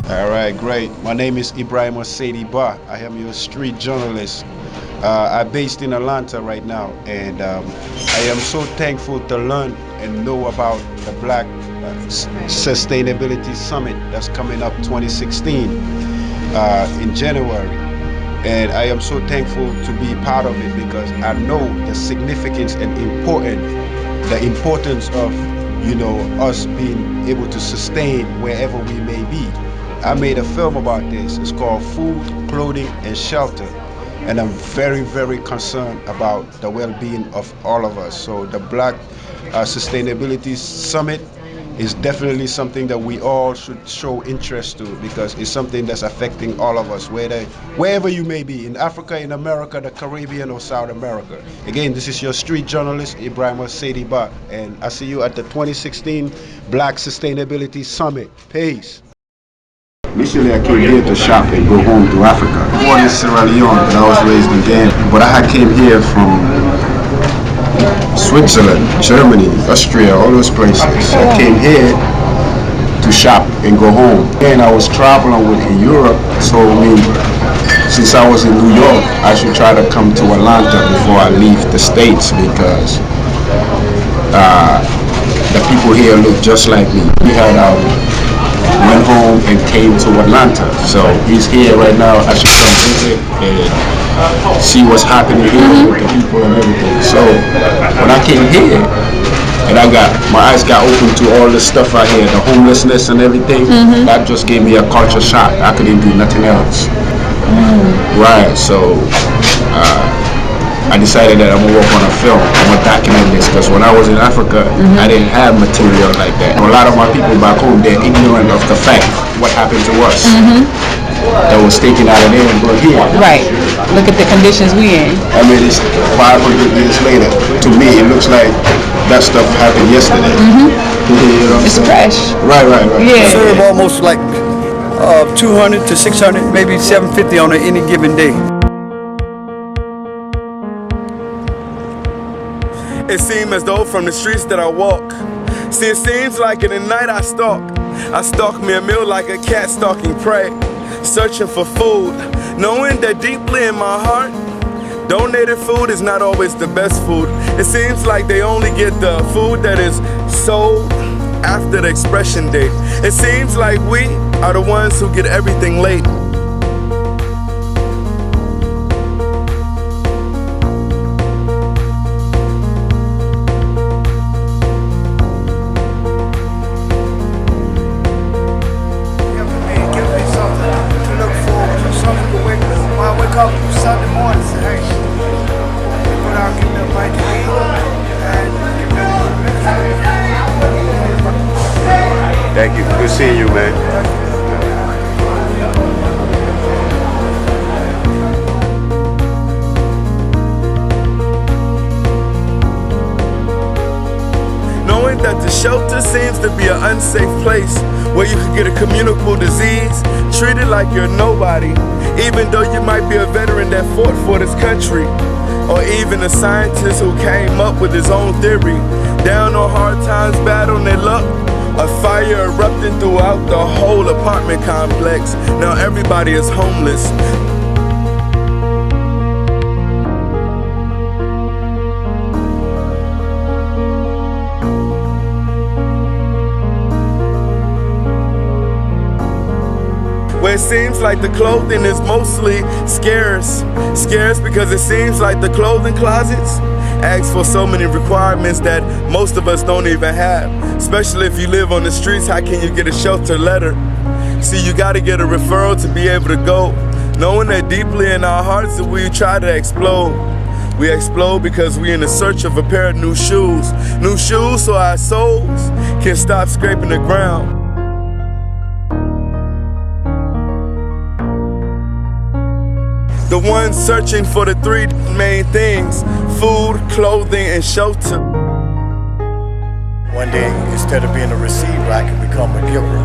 All right, great. My name is Ebrima SaidyBa. I am your street journalist. I'm based in Atlanta right now, and I am so thankful to learn and know about the Black Sustainability Summit that's coming up 2016 in January. And I am so thankful to be part of it because I know the significance and the importance of us being able to sustain wherever we may be. I made a film about this. It's called Food, Clothing, and Shelter. And I'm very, very concerned about the well-being of all of us. So the Black Sustainability Summit is definitely something that we all should show interest to because it's something that's affecting all of us, wherever you may be, in Africa, in America, the Caribbean, or South America. Again, this is your street journalist, Ebrima SaidyBa, and I see you at the 2016 Black Sustainability Summit. Peace. Initially, I came here to shop and go home to Africa. Born in Sierra Leone, but I was raised in Ghana. But I came here from Switzerland, Germany, Austria, all those places. I came here to shop and go home. And I was traveling in Europe, so since I was in New York, I should try to come to Atlanta before I leave the States because the people here look just like me. We had went home and came to Atlanta. So he's here right now. I should come visit and see what's happening here with the people and everything. So when I came here and my eyes got open to all the stuff out here, the homelessness and everything, that just gave me a culture shock. I couldn't do nothing else. Right, so I decided that I'm gonna work on a film. I'm gonna document this because when I was in Africa, I didn't have material like that. A lot of my people back home, they're ignorant of the fact what happened to us. That was taken out of there and brought here. Right. Look at the conditions we in. I mean, it's 500 years later. To me, it looks like that stuff happened yesterday. You know It's fresh. Right. Yeah. Serve almost like 200 to 600, maybe 750 on any given day. It seems as though from the streets that I walk, see, it seems like in the night I stalk me a meal like a cat stalking prey, searching for food, knowing that deeply in my heart, donated food is not always the best food. It seems like they only get the food that is sold after the expression date. It seems like we are the ones who get everything late. Sunday morning, say, hey, put out, give me a bite to eat, and Thank you. Good seeing you, man. Knowing that the shelter seems to be an unsafe place where you could get a communicable disease, treated like you're nobody, even though you might be a veteran that fought for this country, or even a scientist who came up with his own theory. Down on hard times, bad on their luck, a fire erupting throughout the whole apartment complex. Now everybody is homeless. Where it seems like the clothing is mostly scarce because it seems like the clothing closets ask for so many requirements that most of us don't even have. Especially if you live on the streets, how can you get a shelter letter? See, you gotta get a referral to be able to go, knowing that deeply in our hearts that we try to explode. We explode because we're in the search of a pair of new shoes so our souls can stop scraping the ground. The ones searching for the three main things: food, clothing, and shelter. One day, instead of being a receiver, I can become a giver.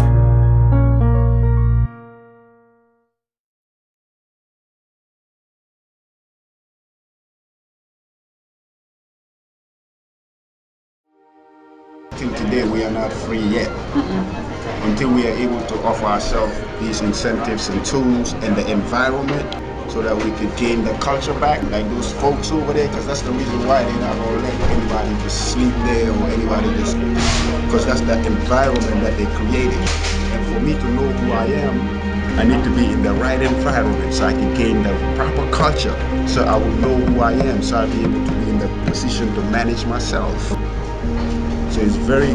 Till today, we are not free yet. until we are able to offer ourselves these incentives and tools and the environment so that we could gain the culture back, like those folks over there, because that's the reason why they're not going to let anybody just sleep there or anybody just, because that's the environment that they created. And for me to know who I am, I need to be in the right environment so I can gain the proper culture, so I will know who I am, so I'll be able to be in the position to manage myself. So it's very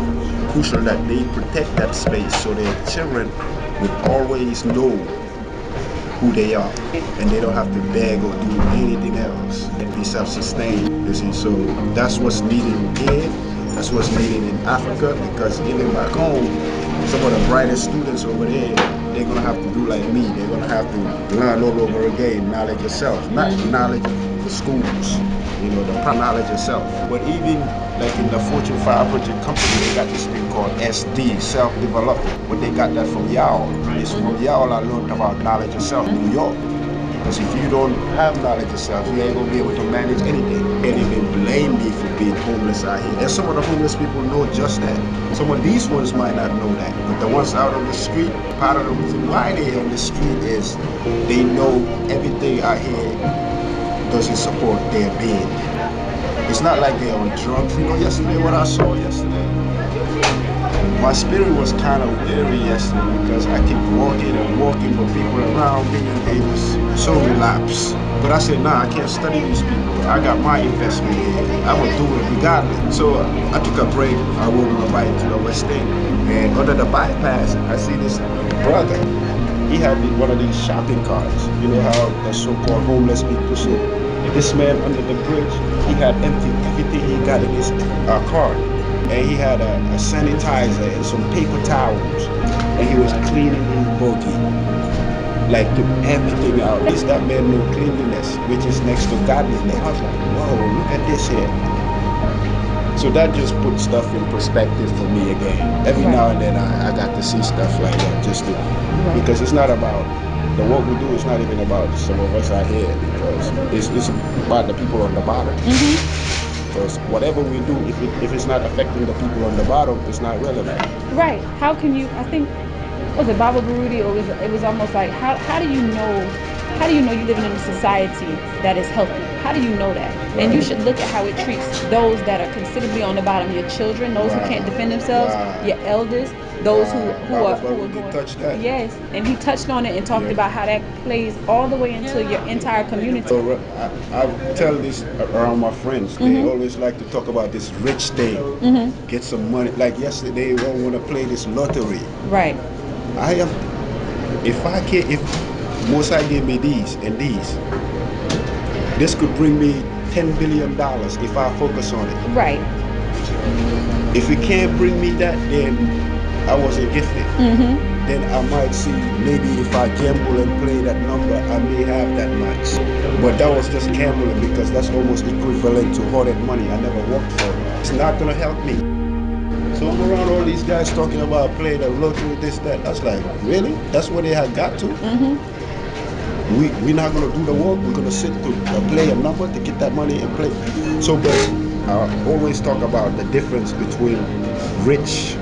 crucial that they protect that space so their children would always know who they are, and they don't have to beg or do anything else and be self-sustained. You see, so that's what's needed here. That's what's needed in Africa, because even back home, some of the brightest students over there, they're gonna have to do like me. They're gonna have to learn all over again, knowledge yourself, not knowledge of the schools, the knowledge yourself. But even like in the Fortune 500 company, they got this thing called SD, self-development. But they got that from y'all. It's from y'all I learned about knowledge yourself, New York. Because if you don't have knowledge yourself, you ain't gonna be able to manage anything. Can't even blame me for being homeless out here. And some of the homeless people know just that. Some of these ones might not know that. But the ones out on the street, part of the reason why they're on the street is they know everything out here doesn't support their being. It's not like they're on drugs. Yesterday, what I saw yesterday, my spirit was kind of weary yesterday because I keep walking and walking, but people around me, they was so relapsed. But I said, nah, I can't study these people. I got my investment here. I'm gonna do it regardless. So I took a break. I rode my bike to the West End, and under the bypass, I see this brother. He had one of these shopping carts. You know how the so-called homeless be pushing. And this man under the bridge, he had emptied everything he got in his cart. And he had a sanitizer and some paper towels. And he was cleaning his buggy. Like, took everything out. At least that man knew cleanliness, which is next to godliness. I was like, whoa, look at this here. So that just puts stuff in perspective for me again. Every now and then I got to see stuff like that, just to, because it's not about, the work we do is not even about some of us out here, because it's about the people on the bottom. Because whatever we do, if it's not affecting the people on the bottom, it's not relevant. Right. How can you, I think, was it Baba Baruti, or it was almost like, how do you know you're living in a society that is healthy? How do you know that? And you should look at how it treats those that are considerably on the bottom, your children, those who can't defend themselves, your elders, those who are going. Touch that. Yes, and he touched on it and talked about how that plays all the way into your entire community. So I tell this around my friends. They always like to talk about this rich thing. Get some money. Like yesterday, they all want to play this lottery. Right. I am. If Mosai gave me these and these, this could bring me $10 billion if I focus on it. Right. If it can't bring me that, then I wasn't gifted. Then I might see, maybe if I gamble and play that number, I may have that much. But that was just gambling, because that's almost equivalent to hoarded money. I never worked for it. It's not gonna help me. So I'm around all these guys talking about playing the lottery, this, that. I was like, really? That's where they had got to? We're not gonna do the work. We're gonna sit to play a number to get that money and play. So, but I always talk about the difference between a rich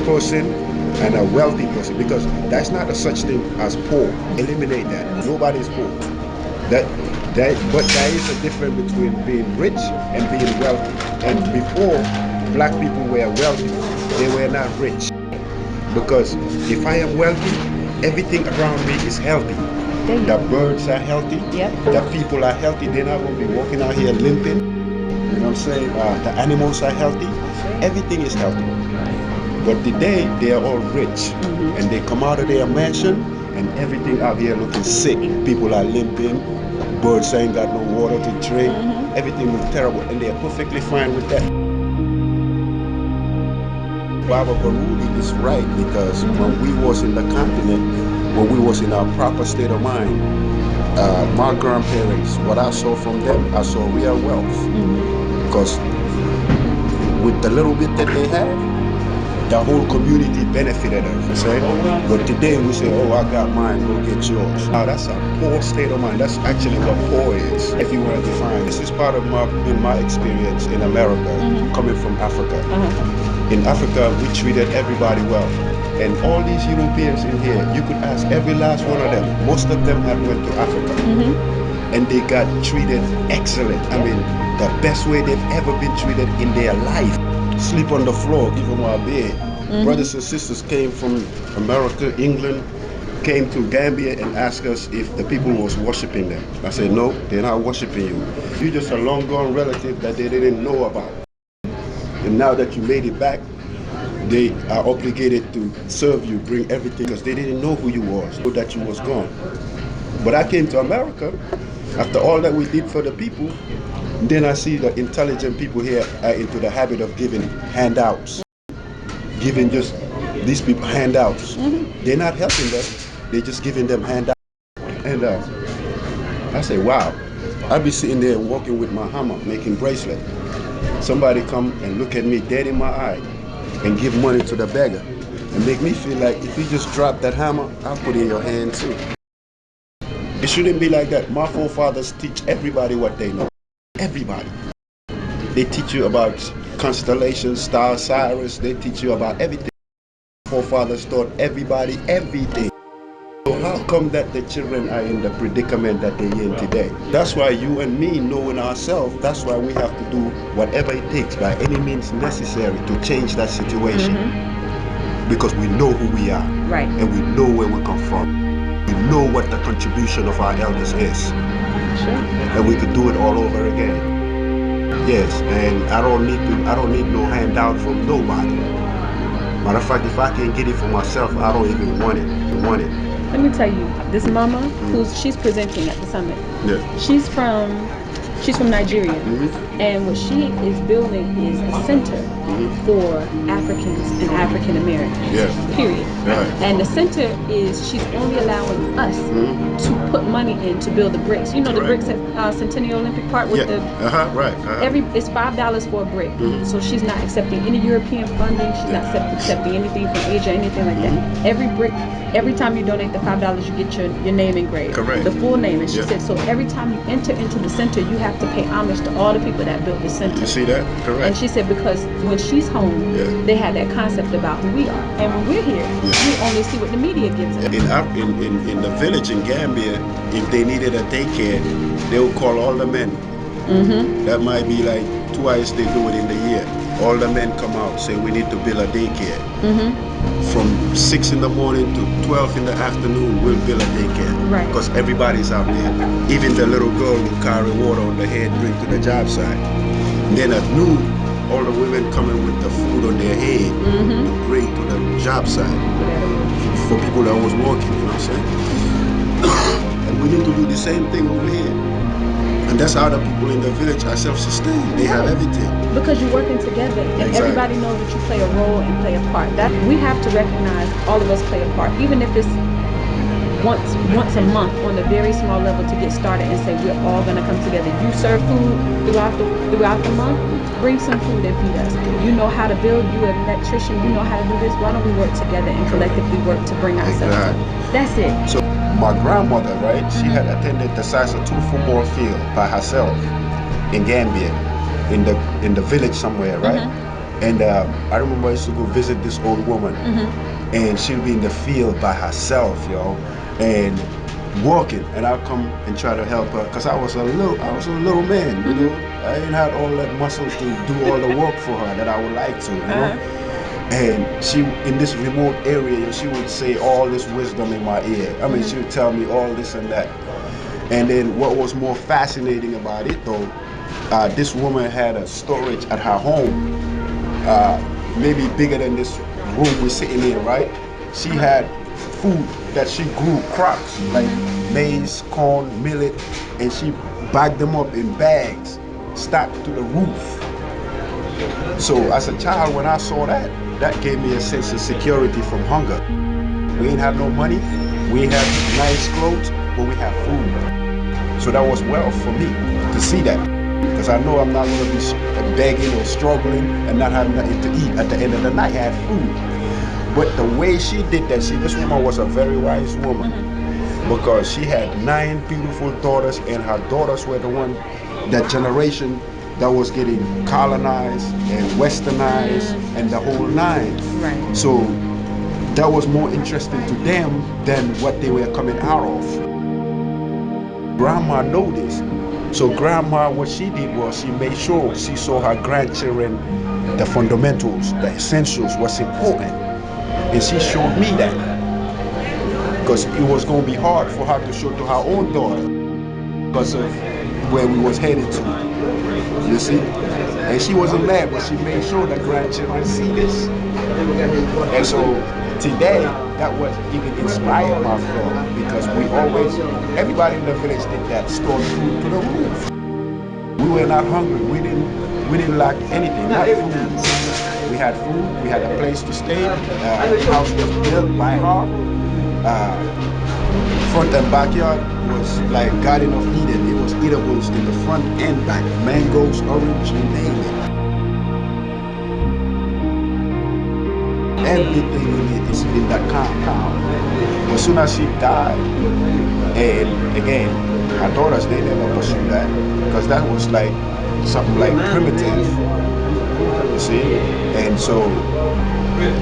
person and a wealthy person, because that's not a such thing as poor. Eliminate that. Nobody's poor. But there is a difference between being rich and being wealthy. And before, black people were wealthy, they were not rich. Because if I am wealthy, everything around me is healthy. The birds are healthy. The people are healthy. They're not going to be walking out here limping. You know what I'm saying? The animals are healthy. Everything is healthy. But today, they are all rich. And they come out of their mansion, and everything out here looking sick. People are limping. Birds ain't got no water to drink. Everything looks terrible. And they're perfectly fine with that. Baba Baruti is right, because when we was in the continent, when we was in our proper state of mind, my grandparents, what I saw from them, I saw real wealth. Because with the little bit that they had, the whole community benefited us. But today we say, oh, I got mine, go get yours. Now that's a poor state of mind. That's actually what poor is, if you want to define. This is part of my experience in America, coming from Africa. In Africa, we treated everybody well. And all these Europeans in here, you could ask every last one of them. Most of them had went to Africa. And they got treated excellent. I mean, the best way they've ever been treated in their life. Sleep on the floor, give them our bed. Brothers and sisters came from America, England, came to Gambia and asked us if the people was worshiping them. I said, no, they're not worshiping you. You're just a long gone relative that they didn't know about. And now that you made it back, they are obligated to serve you, bring everything, because they didn't know who you was, know that you was gone. But I came to America, after all that we did for the people, then I see the intelligent people here are into the habit of giving handouts. Giving just these people handouts. They're not helping them, they're just giving them handouts. And I say, wow, I'd be sitting there walking with my hammer, making bracelet. Somebody come and look at me dead in my eye and give money to the beggar and make me feel like if you just drop that hammer, I'll put it in your hand too. It shouldn't be like that. My forefathers teach everybody what they know. Everybody. They teach you about constellations, Star Cyrus. They teach you about everything. Forefathers taught everybody everything. So how come that the children are in the predicament that they're in today? That's why you and me, knowing ourselves, that's why we have to do whatever it takes by any means necessary to change that situation. Because we know who we are. Right. And we know where we come from. We know what the contribution of our elders is. Sure. And we could do it all over again. Yes, and I don't need no handout from nobody. Matter of fact, if I can't get it for myself, I don't even want it. Let me tell you, this mama, she's presenting at the summit. Yeah. She's from Nigeria, and what she is building is a center for Africans and African Americans. Yeah. Period. Right. And the center is she's only allowing us to put money in to build the bricks. You know the bricks at Centennial Olympic Park with the right. it's $5 for a brick. So she's not accepting any European funding. She's not accepting anything from Asia, anything like that. Every brick. Every time you donate the $5, you get your name engraved. Correct. The full name. And she said, so every time you enter into the center, you have to pay homage to all the people that built the center. You see that? Correct. And she said, because when she's home, they had that concept about who we are. And when we're here, we only see what the media gives us. In the village in Gambia, if they needed a daycare, they would call all the men. That might be like twice they do it in the year. All the men come out, say we need to build a daycare. From 6 in the morning to 12 in the afternoon, we'll build a daycare. Right. Because everybody's out there. Even the little girl will carry water on the head, bring to the job site. And then at noon, all the women coming with the food on their head to bring to the job site for people that was working, you know what I'm saying? And we need to do the same thing over here. And that's how the people in the village are self-sustained. They have everything. Because you're working together, and everybody knows that you play a role and play a part. That we have to recognize all of us play a part, even if it's once a month on a very small level to get started and say we're all gonna come together. You serve food throughout the month, bring some food and feed us. You know how to build, you're an electrician, you know how to do this. Why don't we work together and collectively work to bring ourselves up? That's it. So my grandmother, right, she had attended the size of 2 football field by herself in Gambia, in the village somewhere, right? And I remember I used to go visit this old woman, and she'd be in the field by herself, yo, and walking, and I'd come and try to help her, cause I was a little man, you know. I ain't had all that muscles to do all the work for her that I would like to, you know. And she, in this remote area, she would say all this wisdom in my ear. I mean, she would tell me all this and that. And then what was more fascinating about it, though, this woman had a storage at her home, maybe bigger than this room we're sitting in, right? She had food that she grew, crops, like maize, corn, millet, and she bagged them up in bags, stacked to the roof. So as a child, when I saw that, that gave me a sense of security from hunger. We ain't had no money, we ain't had nice clothes, but we had food. So that was wealth for me to see that. Because I know I'm not going to be begging or struggling and not having nothing to eat. At the end of the night, I had food. But the way she did that, see, this woman was a very wise woman. Because she had 9 beautiful daughters, and her daughters were the one, that generation that was getting colonized and westernized and the whole nine. Right. So that was more interesting to them than what they were coming out of. Grandma noticed. So grandma, what she did was she made sure she saw her grandchildren the fundamentals, the essentials was important. And she showed me that. Because it was going to be hard for her to show to her own daughter because of where we was headed to. You see? And she wasn't mad, but she made sure the grandchildren see this. And so today, that was even inspired my flow because we always, everybody in the village did that, stored food to the roof. We were not hungry. We didn't lack anything, not food. We had food, we had a place to stay. The house was built by her. Front and backyard was like Garden of Eden. It was eatables in the front and back. Mangoes, orange, you name it. Everything in it is in that compound. As soon as she died, and again, her daughters, they never pursued that because that was like something like primitive, you see? And so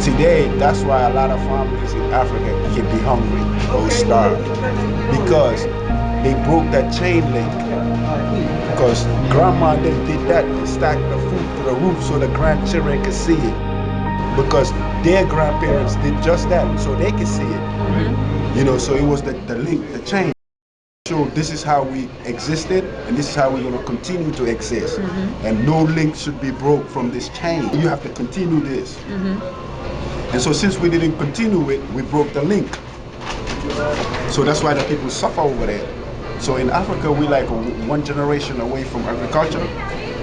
today, that's why a lot of families in Africa can be hungry or starved because they broke that chain link. Because grandma then did that and stacked the food to the roof so the grandchildren could see it. Because their grandparents did just that so they could see it. You know, so it was the link, the chain. So this is how we existed and this is how we're going to continue to exist. And no link should be broke from this chain. You have to continue this. And so since we didn't continue it, we broke the link. So that's why the people suffer over there. So in Africa, we like one generation away from agriculture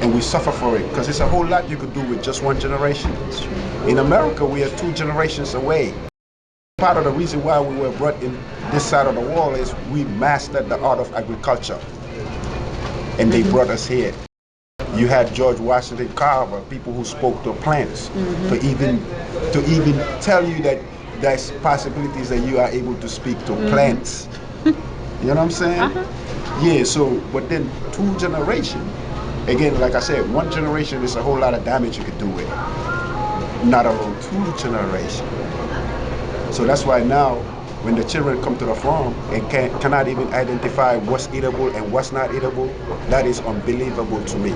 and we suffer for it because it's a whole lot you could do with just one generation. In America, we are 2 generations away. Part of the reason why we were brought in this side of the wall is we mastered the art of agriculture and they brought us here. You had George Washington Carver, people who spoke to plants, to even tell you that there's possibilities that you are able to speak to plants. You know what I'm saying? Yeah, so, but then 2 generations, again, like I said, 1 generation is a whole lot of damage you could do with it. Not alone 2 generations. So that's why now, when the children come to the farm and cannot even identify what's eatable and what's not eatable, that is unbelievable to me.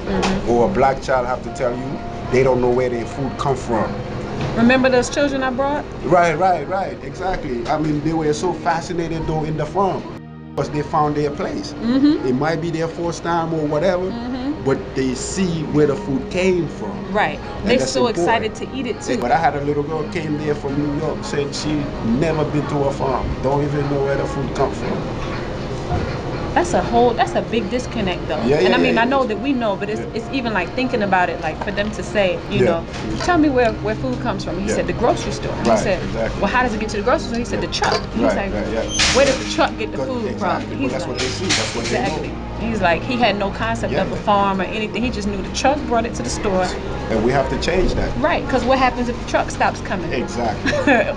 Or a black child have to tell you they don't know where their food come from. Remember those children I brought? Right, exactly. I mean, they were so fascinated though in the farm because they found their place. It might be their first time or whatever, but they see where the food came from. Right. They're so excited to eat it too. But I had a little girl came there from New York, said she never been to a farm, don't even know where the food come from. That's a big disconnect though. I mean, I know that we know, but it's even like thinking about it, like for them to say, you know, tell me where food comes from. He said the grocery store. He said, well, how does it get to the grocery store? He said the truck. He's like, where does the truck get the food from? He's that's like, what they see. That's what they know. He's like, he had no concept of a farm or anything. He just knew the truck brought it to the store. And we have to change that. Right, because what happens if the truck stops coming? Exactly.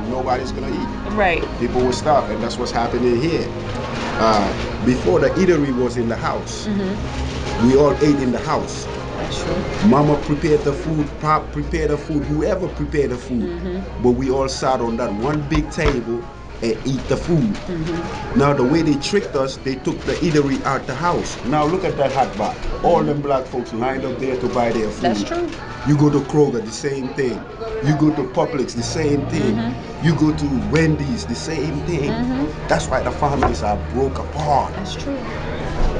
Nobody's gonna eat. Right. People will stop, and that's what's happening here. Before the eatery was in the house, we all ate in the house. That's true. Mama prepared the food, Pop prepared the food, whoever prepared the food. But we all sat on that one big table and eat the food. Now the way they tricked us, they took the eatery out the house. Now look at that hot box. All them black folks lined up there to buy their food. That's true. You go to Kroger, the same thing. You go to Publix, the same thing. You go to Wendy's, the same thing. That's why the families are broke apart. That's true.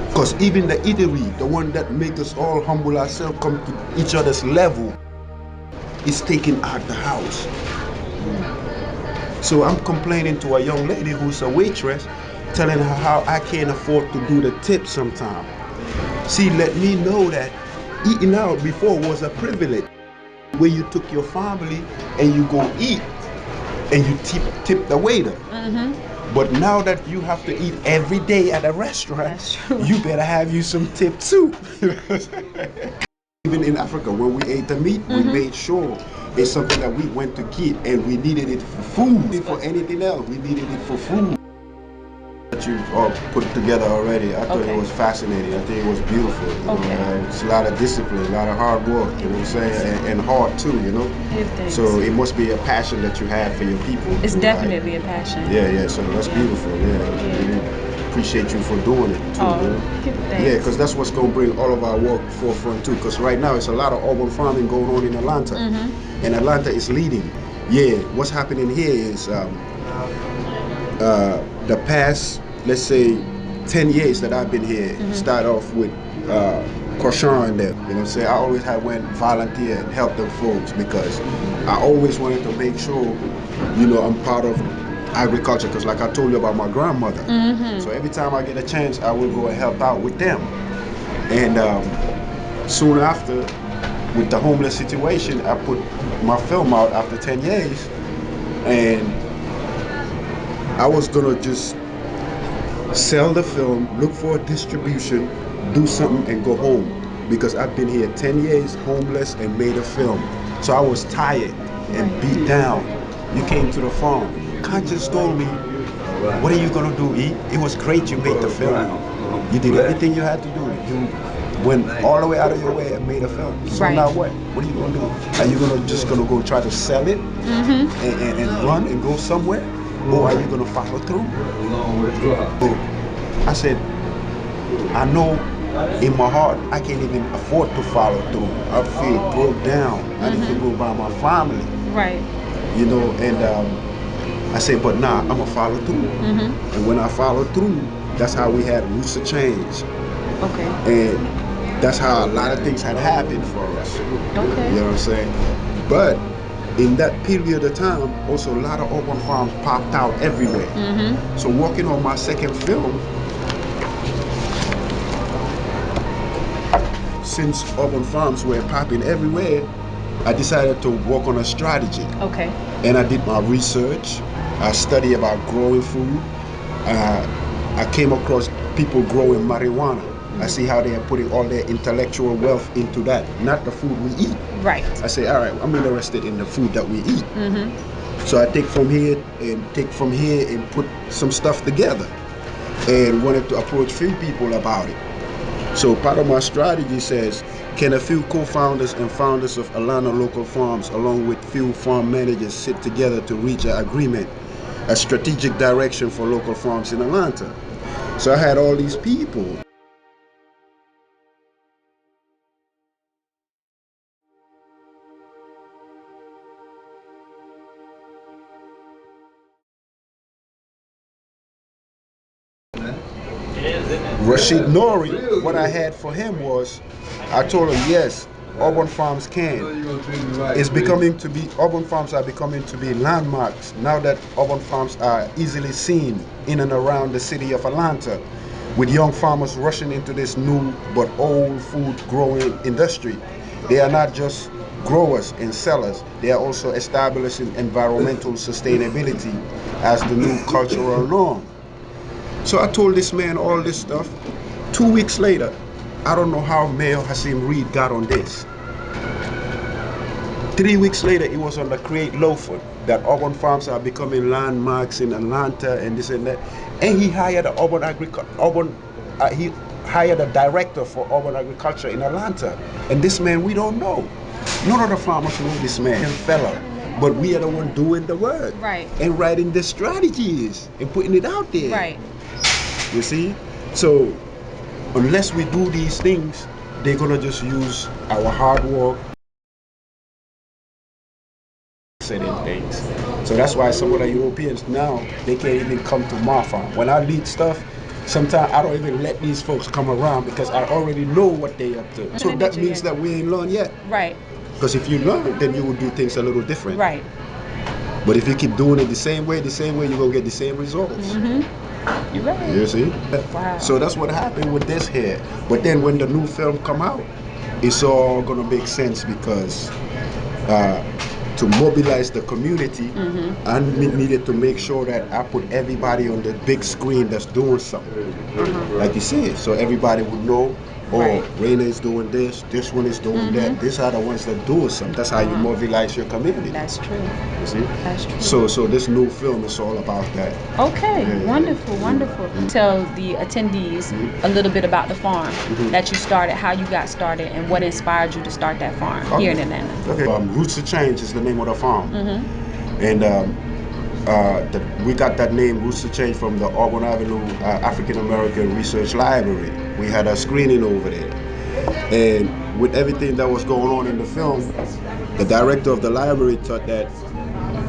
Because even the eatery, the one that make us all humble ourselves, come to each other's level, is taken out the house. So I'm complaining to a young lady who's a waitress, telling her how I can't afford to do the tip sometime. She let me know that eating out before was a privilege. Where you took your family and you go eat and you tip the waiter. But now that you have to eat every day at a restaurant, you better have you some tip too. Even in Africa, when we ate the meat, we made sure it's something that we went to get and we needed it for food. For anything else, we needed it for food. that you put together already. I thought Okay. it was fascinating. I think it was beautiful. You know? Okay. It's a lot of discipline, a lot of hard work, you know what I'm saying, and hard too, you know. Give thanks. So it must be a passion that you have for your people. It's too, definitely right? a passion. Yeah. So that's beautiful. Yeah. Really appreciate you for doing it too. Oh, you know? give thanks. Yeah, because that's what's going to bring all of our work forefront too. Because right now it's a lot of urban farming going on in Atlanta, and Atlanta is leading. Yeah, what's happening here is the past, let's say, 10 years that I've been here, start off with Koshar and them. You know what I'm saying? I always had went volunteer and help them folks because I always wanted to make sure, you know, I'm part of agriculture. Because like I told you about my grandmother, so every time I get a chance, I will go and help out with them. And soon after, with the homeless situation, I put my film out after 10 years, and I was gonna just sell the film, look for a distribution, do something, and go home. Because I've been here 10 years, homeless, and made a film. So I was tired and beat down. You came to the farm. Conscience told me, what are you gonna do, E? It was great you made the film. You did everything you had to do. You went all the way out of your way and made a film. So now what? What are you gonna do? Are you just gonna go try to sell it and run and go somewhere? Or are you gonna follow through? So I said, I know in my heart I can't even afford to follow through. I feel broke down. I need to go by my family. Right. You know, and I said, but nah, I'm gonna follow through. And when I follow through, that's how we had roots of change. Okay. And that's how a lot of things had happened for us. Okay. You know what I'm saying? But in that period of time, also a lot of urban farms popped out everywhere. So working on my second film, since urban farms were popping everywhere, I decided to work on a strategy. Okay. And I did my research. I studied about growing food. I came across people growing marijuana. I see how they are putting all their intellectual wealth into that, not the food we eat. Right. I say, all right, I'm interested in the food that we eat. So I take from here and put some stuff together, and wanted to approach few people about it. So part of my strategy says, can a few co-founders and founders of Atlanta local farms, along with few farm managers, sit together to reach an agreement, a strategic direction for local farms in Atlanta? So I had all these people. Rashid Nori, what I had for him was, I told him, yes, urban farms can. Urban farms are becoming to be landmarks now that urban farms are easily seen in and around the city of Atlanta, with young farmers rushing into this new but old food growing industry. They are not just growers and sellers, they are also establishing environmental sustainability as the new cultural norm. So I told this man all this stuff. 2 weeks later, I don't know how Mayor Hassim Reed got on this. 3 weeks later, it was on the Create Loafer that urban farms are becoming landmarks in Atlanta and this and that. And he hired he hired a director for urban agriculture in Atlanta. And this man we don't know. None of the farmers know this man, fella. But we are the one doing the work. Right. And writing the strategies and putting it out there. Right. You see? So unless we do these things, they're gonna just use our hard work certain things. So that's why some of the Europeans now, they can't even come to my farm. When I lead stuff, sometimes I don't even let these folks come around because I already know what they up to. So that means that we ain't learned yet. Right. Because if you learn, then you will do things a little different. Right. But if you keep doing it the same way, you're gonna get the same results. You're right. You see? Wow. So that's what happened with this here. But then when the new film come out, it's all gonna make sense because to mobilize the community, I needed to make sure that I put everybody on the big screen that's doing something. Like you said, so everybody would know or Right. Raina is doing this one is doing that. These are the ones that do something. That's how you mobilize your community. That's true. You see? That's true. So this new film is all about that. Okay, Yeah. wonderful, wonderful. Tell the attendees a little bit about the farm that you started, how you got started, and what inspired you to start that farm here in Atlanta. Okay. Roots of Change is the name of the farm, and we got that name Roots of Change from the Auburn Avenue African American Research Library. We had a screening over there, and with everything that was going on in the film, the director of the library thought that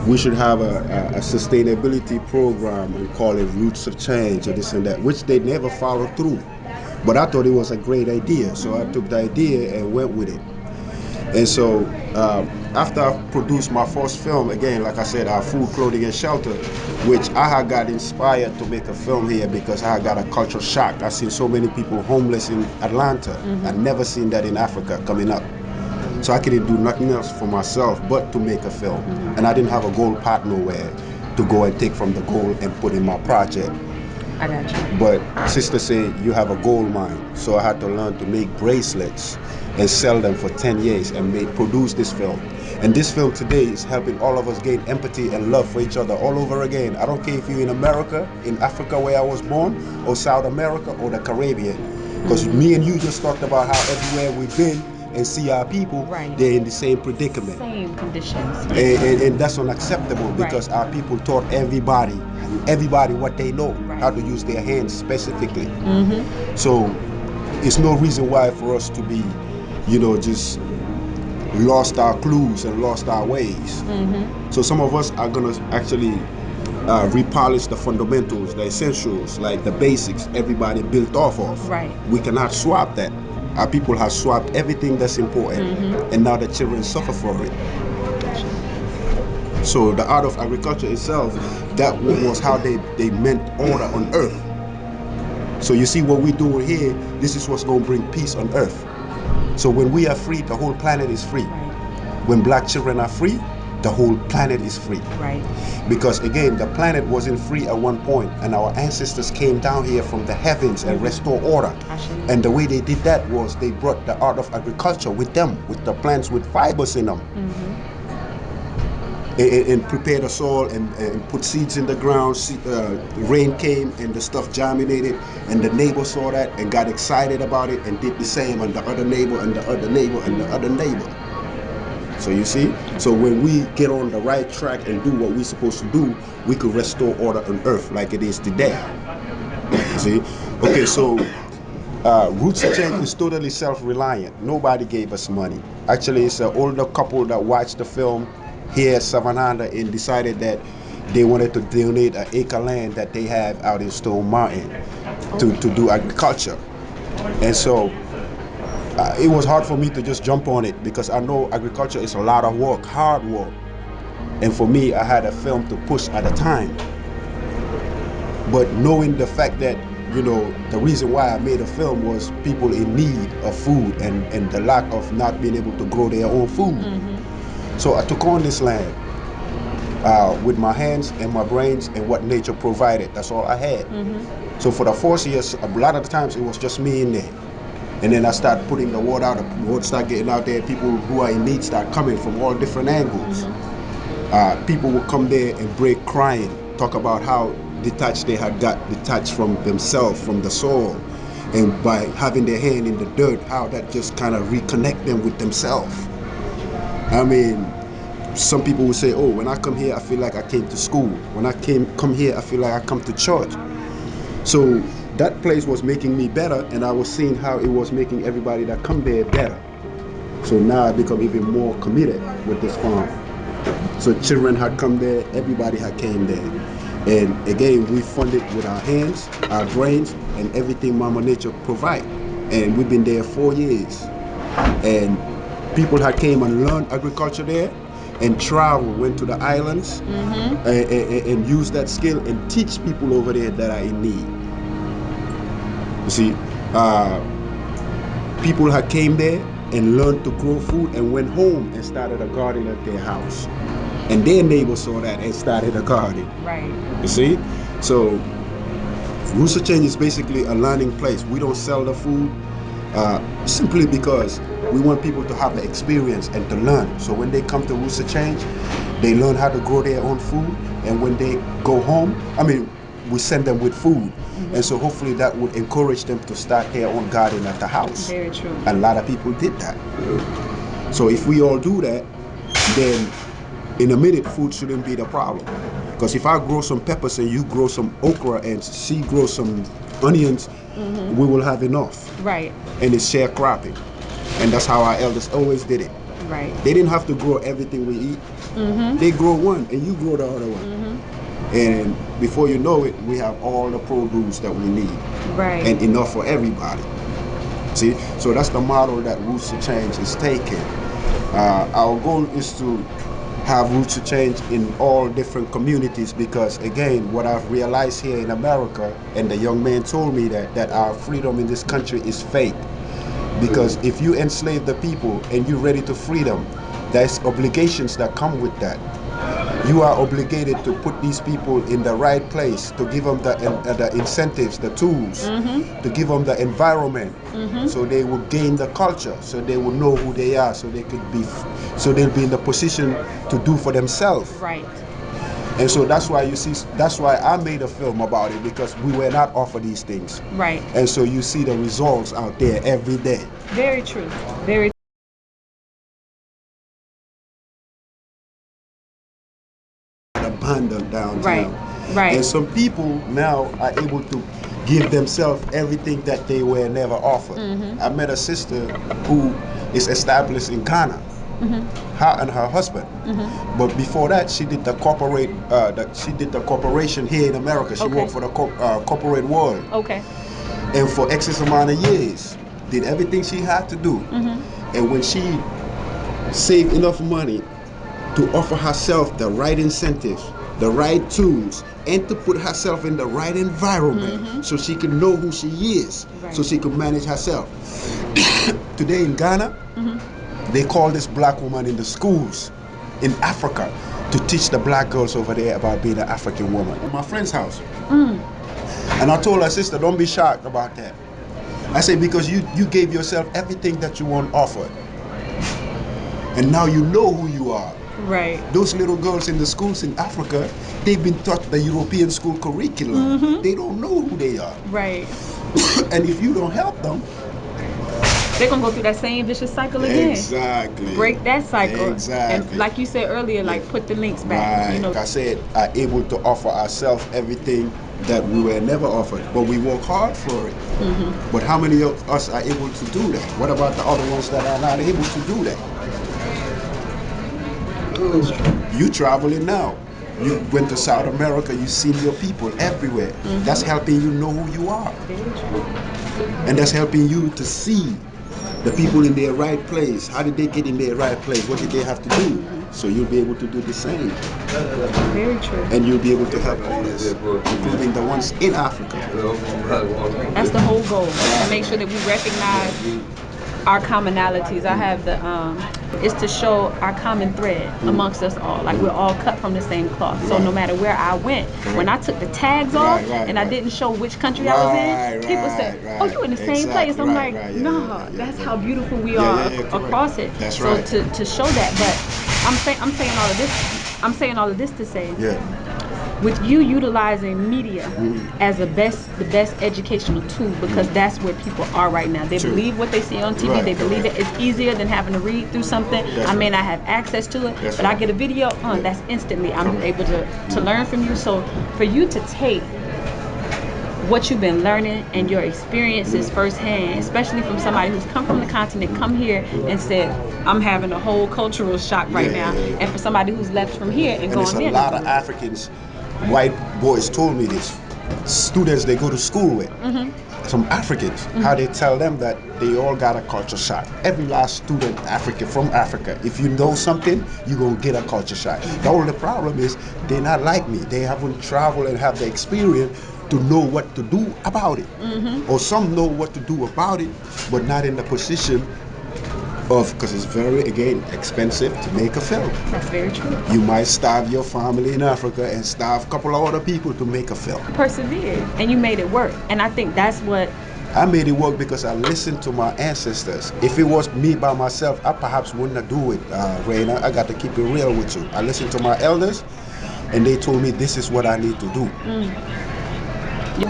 we should have a sustainability program and call it Roots of Change or this and that, which they never followed through. But I thought it was a great idea, so I took the idea and went with it. And so after I produced my first film, again, like I said, our food, clothing, and shelter, which I had got inspired to make a film here because I got a culture shock. I seen so many people homeless in Atlanta. I'd never seen that in Africa coming up. So I couldn't do nothing else for myself but to make a film. And I didn't have a gold part nowhere to go and take from the gold and put in my project. I got you. But sister said, you have a gold mine. So I had to learn to make bracelets and sell them for 10 years and produce this film. And this film today is helping all of us gain empathy and love for each other all over again. I don't care if you're in America, in Africa where I was born, or South America, or the Caribbean. Because me and you just talked about how everywhere we've been and see our people, they're in the same predicament. Same conditions. And that's unacceptable because our people taught everybody what they know, how to use their hands specifically. So it's no reason why for us to be, just lost our clues and lost our ways. So some of us are gonna actually repolish the fundamentals, the essentials, like the basics everybody built off of. We cannot swap that. Our people have swapped everything that's important, and now the children suffer for it. So the art of agriculture itself, that was how they meant order on earth. So you see what we do here, this is what's going to bring peace on earth. So when we are free, the whole planet is free. When black children are free, the whole planet is free. Because again, the planet wasn't free at one point, and our ancestors came down here from the heavens and restored order. And the way they did that was they brought the art of agriculture with them, with the plants with fibers in them. And prepare the soil and put seeds in the ground. Rain came and the stuff germinated, and the neighbor saw that and got excited about it and did the same on the other neighbor and the other neighbor and the other neighbor. So you see, so when we get on the right track and do what we're supposed to do, we could restore order on earth like it is today. You see? Okay, so Roots of Change is totally self-reliant. Nobody gave us money. Actually, it's an older couple that watched the film here at Savannah and decided that they wanted to donate an acre land that they have out in Stone Mountain to do agriculture. And so it was hard for me to just jump on it because I know agriculture is a lot of work, hard work. And for me, I had a film to push at a time. But knowing the fact that, the reason why I made a film was people in need of food and the lack of not being able to grow their own food. So I took on this land with my hands and my brains and what nature provided. That's all I had. So for the 4 years, a lot of the times it was just me in there. And then I started putting the word out, the word started getting out there, people who are in need start coming from all different angles. People would come there and break crying, talk about how detached they had got detached from themselves, from the soul. And by having their hand in the dirt, how that just kind of reconnect them with themselves. I mean, some people would say, oh, when I come here, I feel like I came to school. When I come here, I feel like I come to church. So that place was making me better, and I was seeing how it was making everybody that come there better. So now I become even more committed with this farm. So children had come there, everybody had came there. And again, we fund it with our hands, our brains, and everything Mama Nature provide. And we've been there 4 years. And people had came and learned agriculture there and travel, went to the islands and use that skill and teach people over there that are in need. You see, people had came there and learned to grow food and went home and started a garden at their house. And their neighbors saw that and started a garden. You see? So Roots of Change is basically a learning place. We don't sell the food. simply because we want people to have the experience and to learn. So when they come to Roots of Change, they learn how to grow their own food, and when they go home, we send them with food. And so hopefully that would encourage them to start their own garden at the house. Very true. A lot of people did that. So if we all do that, then in a minute, food shouldn't be the problem. Because if I grow some peppers and you grow some okra and she grows some onions, we will have enough. Right. And it's sharecropping. And that's how our elders always did it. Right. They didn't have to grow everything we eat. They grow one and you grow the other one. And before you know it, we have all the produce that we need. Right. And enough for everybody. See? So that's the model that Roots to Change is taking. Our goal is to have Roots to Change in all different communities, because again, what I've realized here in America, and the young man told me that our freedom in this country is fake. Because if you enslave the people and you're ready to free them, there's obligations that come with that. You are obligated to put these people in the right place, to give them the incentives, the tools, to give them the environment, so they will gain the culture, so they will know who they are, so they'll be in the position to do for themselves. Right. And so that's why that's why I made a film about it, because we were not offered these things. Right. And so you see the results out there every day. Very true. Very Abandoned downtown. Right. Right. And some people now are able to give themselves everything that they were never offered. I met a sister who is established in Ghana, her and her husband. But before that, she did the corporation here in America. She worked for the corporate world. Okay. And for X amount of years, did everything she had to do. And when she saved enough money to offer herself the right incentives, the right tools, and to put herself in the right environment so she can know who she is, so she can manage herself. Today in Ghana, they call this black woman in the schools in Africa to teach the black girls over there about being an African woman. At my friend's house. And I told her, sister, don't be shocked about that. I said, because you gave yourself everything that you want offered. And now you know who you are. Right. Those little girls in the schools in Africa, they've been taught the European school curriculum. They don't know who they are. Right. And if you don't help them, they're gonna go through that same vicious cycle again. Exactly. Break that cycle. Exactly. And like you said earlier, like put the links back. Right. You know. Like I said, are able to offer ourselves everything that we were never offered, but we work hard for it. But how many of us are able to do that? What about the other ones that are not able to do that? You traveling now. You went to South America, you seen your people everywhere. That's helping you know who you are. And that's helping you to see the people in their right place. How did they get in their right place? What did they have to do? So you'll be able to do the same. Very true. And you'll be able to help others, including the ones in Africa. That's the whole goal, to make sure that we recognize our commonalities. I have the is to show our common thread amongst us all. Like we're all cut from the same cloth. So no matter where I went, when I took the tags off and I didn't show which country I was in, people said, "Oh, you in the same place." I'm like, "No, that's how beautiful we are across it." That's so right. to show that, but I'm saying all of this. I'm saying all of this to say, with you utilizing media as the best educational tool, because that's where people are right now. They believe what they see on TV. They believe it. It's easier than having to read through something. I may not have access to it, but I get a video, that's instantly. I'm able to learn from you. So for you to take what you've been learning and your experiences firsthand, especially from somebody who's come from the continent, come here and said, I'm having a whole cultural shock right now. And for somebody who's left from here and going there. There's a lot of Africans, white boys told me this, students they go to school with, some Africans, how they tell them that they all got a culture shock. Every last student from Africa, if you know something, you're going to get a culture shock. The only problem is they're not like me. They haven't traveled and have the experience to know what to do about it. Or some know what to do about it, but not in the position of, because it's very, again, expensive to make a film. That's very true. You might starve your family in Africa and starve a couple of other people to make a film. Persevered, and you made it work. And I think that's what I made it work because I listened to my ancestors. If it was me by myself, I perhaps wouldn't have do it, Raina. I got to keep it real with you. I listened to my elders, and they told me this is what I need to do.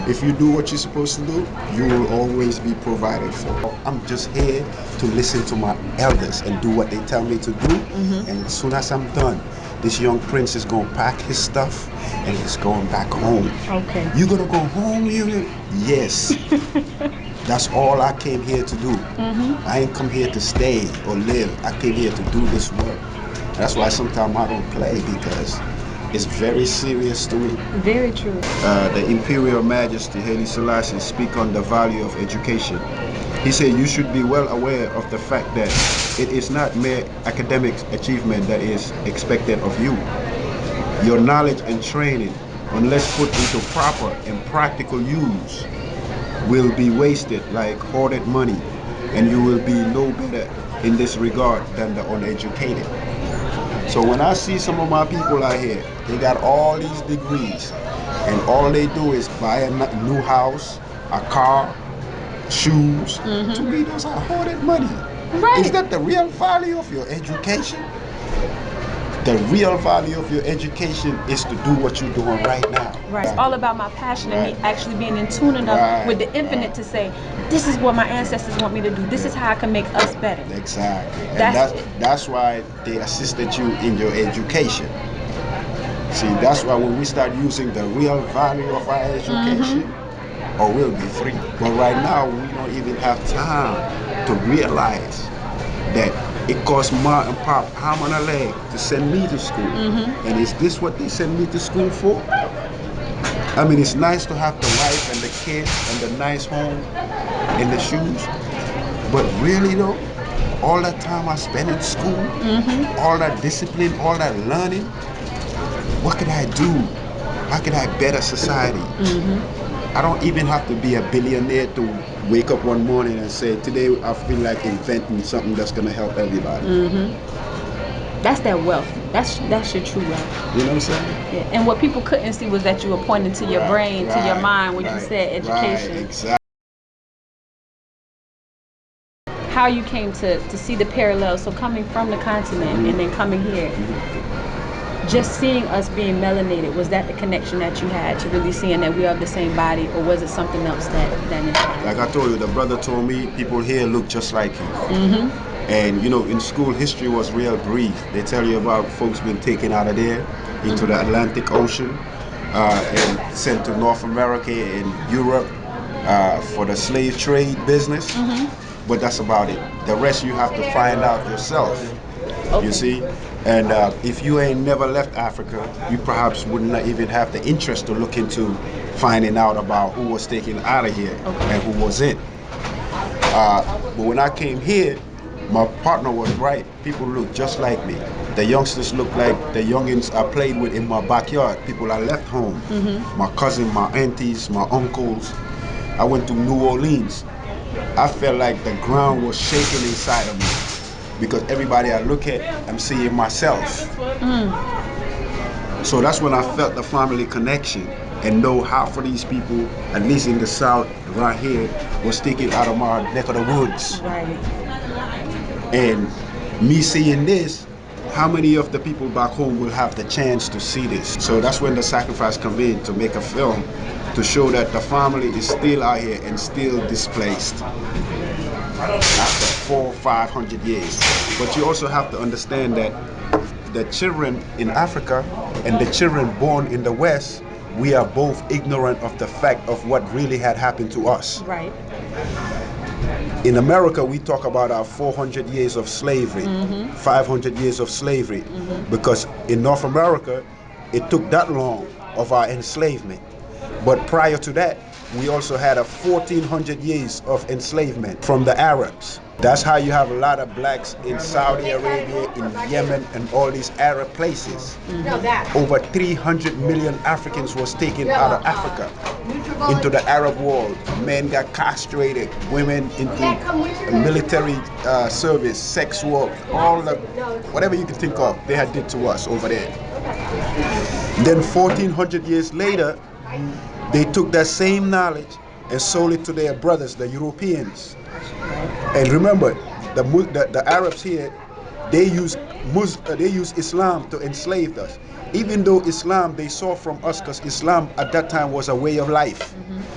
If you do what you're supposed to do, you will always be provided for. I'm just here to listen to my elders and do what they tell me to do. And as soon as I'm done, this young prince is going to pack his stuff and he's going back home. Okay. You gonna go home, you? Yes. That's all I came here to do. I ain't come here to stay or live. I came here to do this work. That's why sometimes I don't play, because it's very serious to me. Very true. The Imperial Majesty Haile Selassie speak on the value of education. He said you should be well aware of the fact that it is not mere academic achievement that is expected of you. Your knowledge and training, unless put into proper and practical use, will be wasted like hoarded money, and you will be no better in this regard than the uneducated. So when I see some of my people out here, they got all these degrees, and all they do is buy a new house, a car, shoes. To me, those are hoarded money. Right. Is that the real value of your education? The real value of your education is to do what you're doing right now. Right. It's all about my passion and me actually being in tune enough with the infinite to say, this is what my ancestors want me to do. This is how I can make us better. Exactly. And that's why they assisted you in your education. See, that's why when we start using the real value of our education, or we'll be free. But right now, we don't even have time to realize that it costs Ma and Pop arm and a leg to send me to school. And is this what they send me to school for? I mean, it's nice to have the wife and the kids and the nice home and the shoes. But really though, all that time I spent in school, all that discipline, all that learning, what could I do? How could I better society? I don't even have to be a billionaire to wake up one morning and say, today I feel like inventing something that's going to help everybody. That's that wealth. That's your true wealth. You know what I'm saying? Yeah. And what people couldn't see was that you were pointing to your brain, to your mind when you said education. Right, exactly. How you came to see the parallels. So coming from the continent and then coming here. Just seeing us being melanated, was that the connection that you had to really seeing that we are of the same body, or was it something else that inspired? Like I told you, the brother told me people here look just like you. And you know, in school, history was real brief. They tell you about folks being taken out of there into the Atlantic Ocean and sent to North America and Europe for the slave trade business. But that's about it. The rest you have to find out yourself. You see? And if you ain't never left Africa, you perhaps would not even have the interest to look into finding out about who was taken out of here and who was in. But when I came here, my partner was right. People look just like me. The youngsters look like the youngins I played with in my backyard. People I left home. My cousin, my aunties, my uncles. I went to New Orleans. I felt like the ground was shaking inside of me, because everybody I look at, I'm seeing myself. So that's when I felt the family connection and know half of these people, at least in the South, right here, was taken out of my neck of the woods. Right. And me seeing this, how many of the people back home will have the chance to see this? So that's when the sacrifice come in to make a film to show that the family is still out here and still displaced after 400 or 500 years. But you also have to understand that the children in Africa and the children born in the West, we are both ignorant of the fact of what really had happened to us. Right. In America, we talk about our 400 years of slavery, 500 years of slavery, because in North America, it took that long of our enslavement. But prior to that, we also had a 1400 years of enslavement from the Arabs. That's how you have a lot of blacks in Saudi Arabia, in Yemen, and all these Arab places. Over 300 million Africans was taken out of Africa into the Arab world. Men got castrated, women into military service, sex work, all the, whatever you can think of, they had did to us over there. Then 1400 years later, they took that same knowledge and sold it to their brothers, the Europeans. And remember, the Arabs here, they use Islam to enslave us. Even though Islam they saw from us, because Islam at that time was a way of life.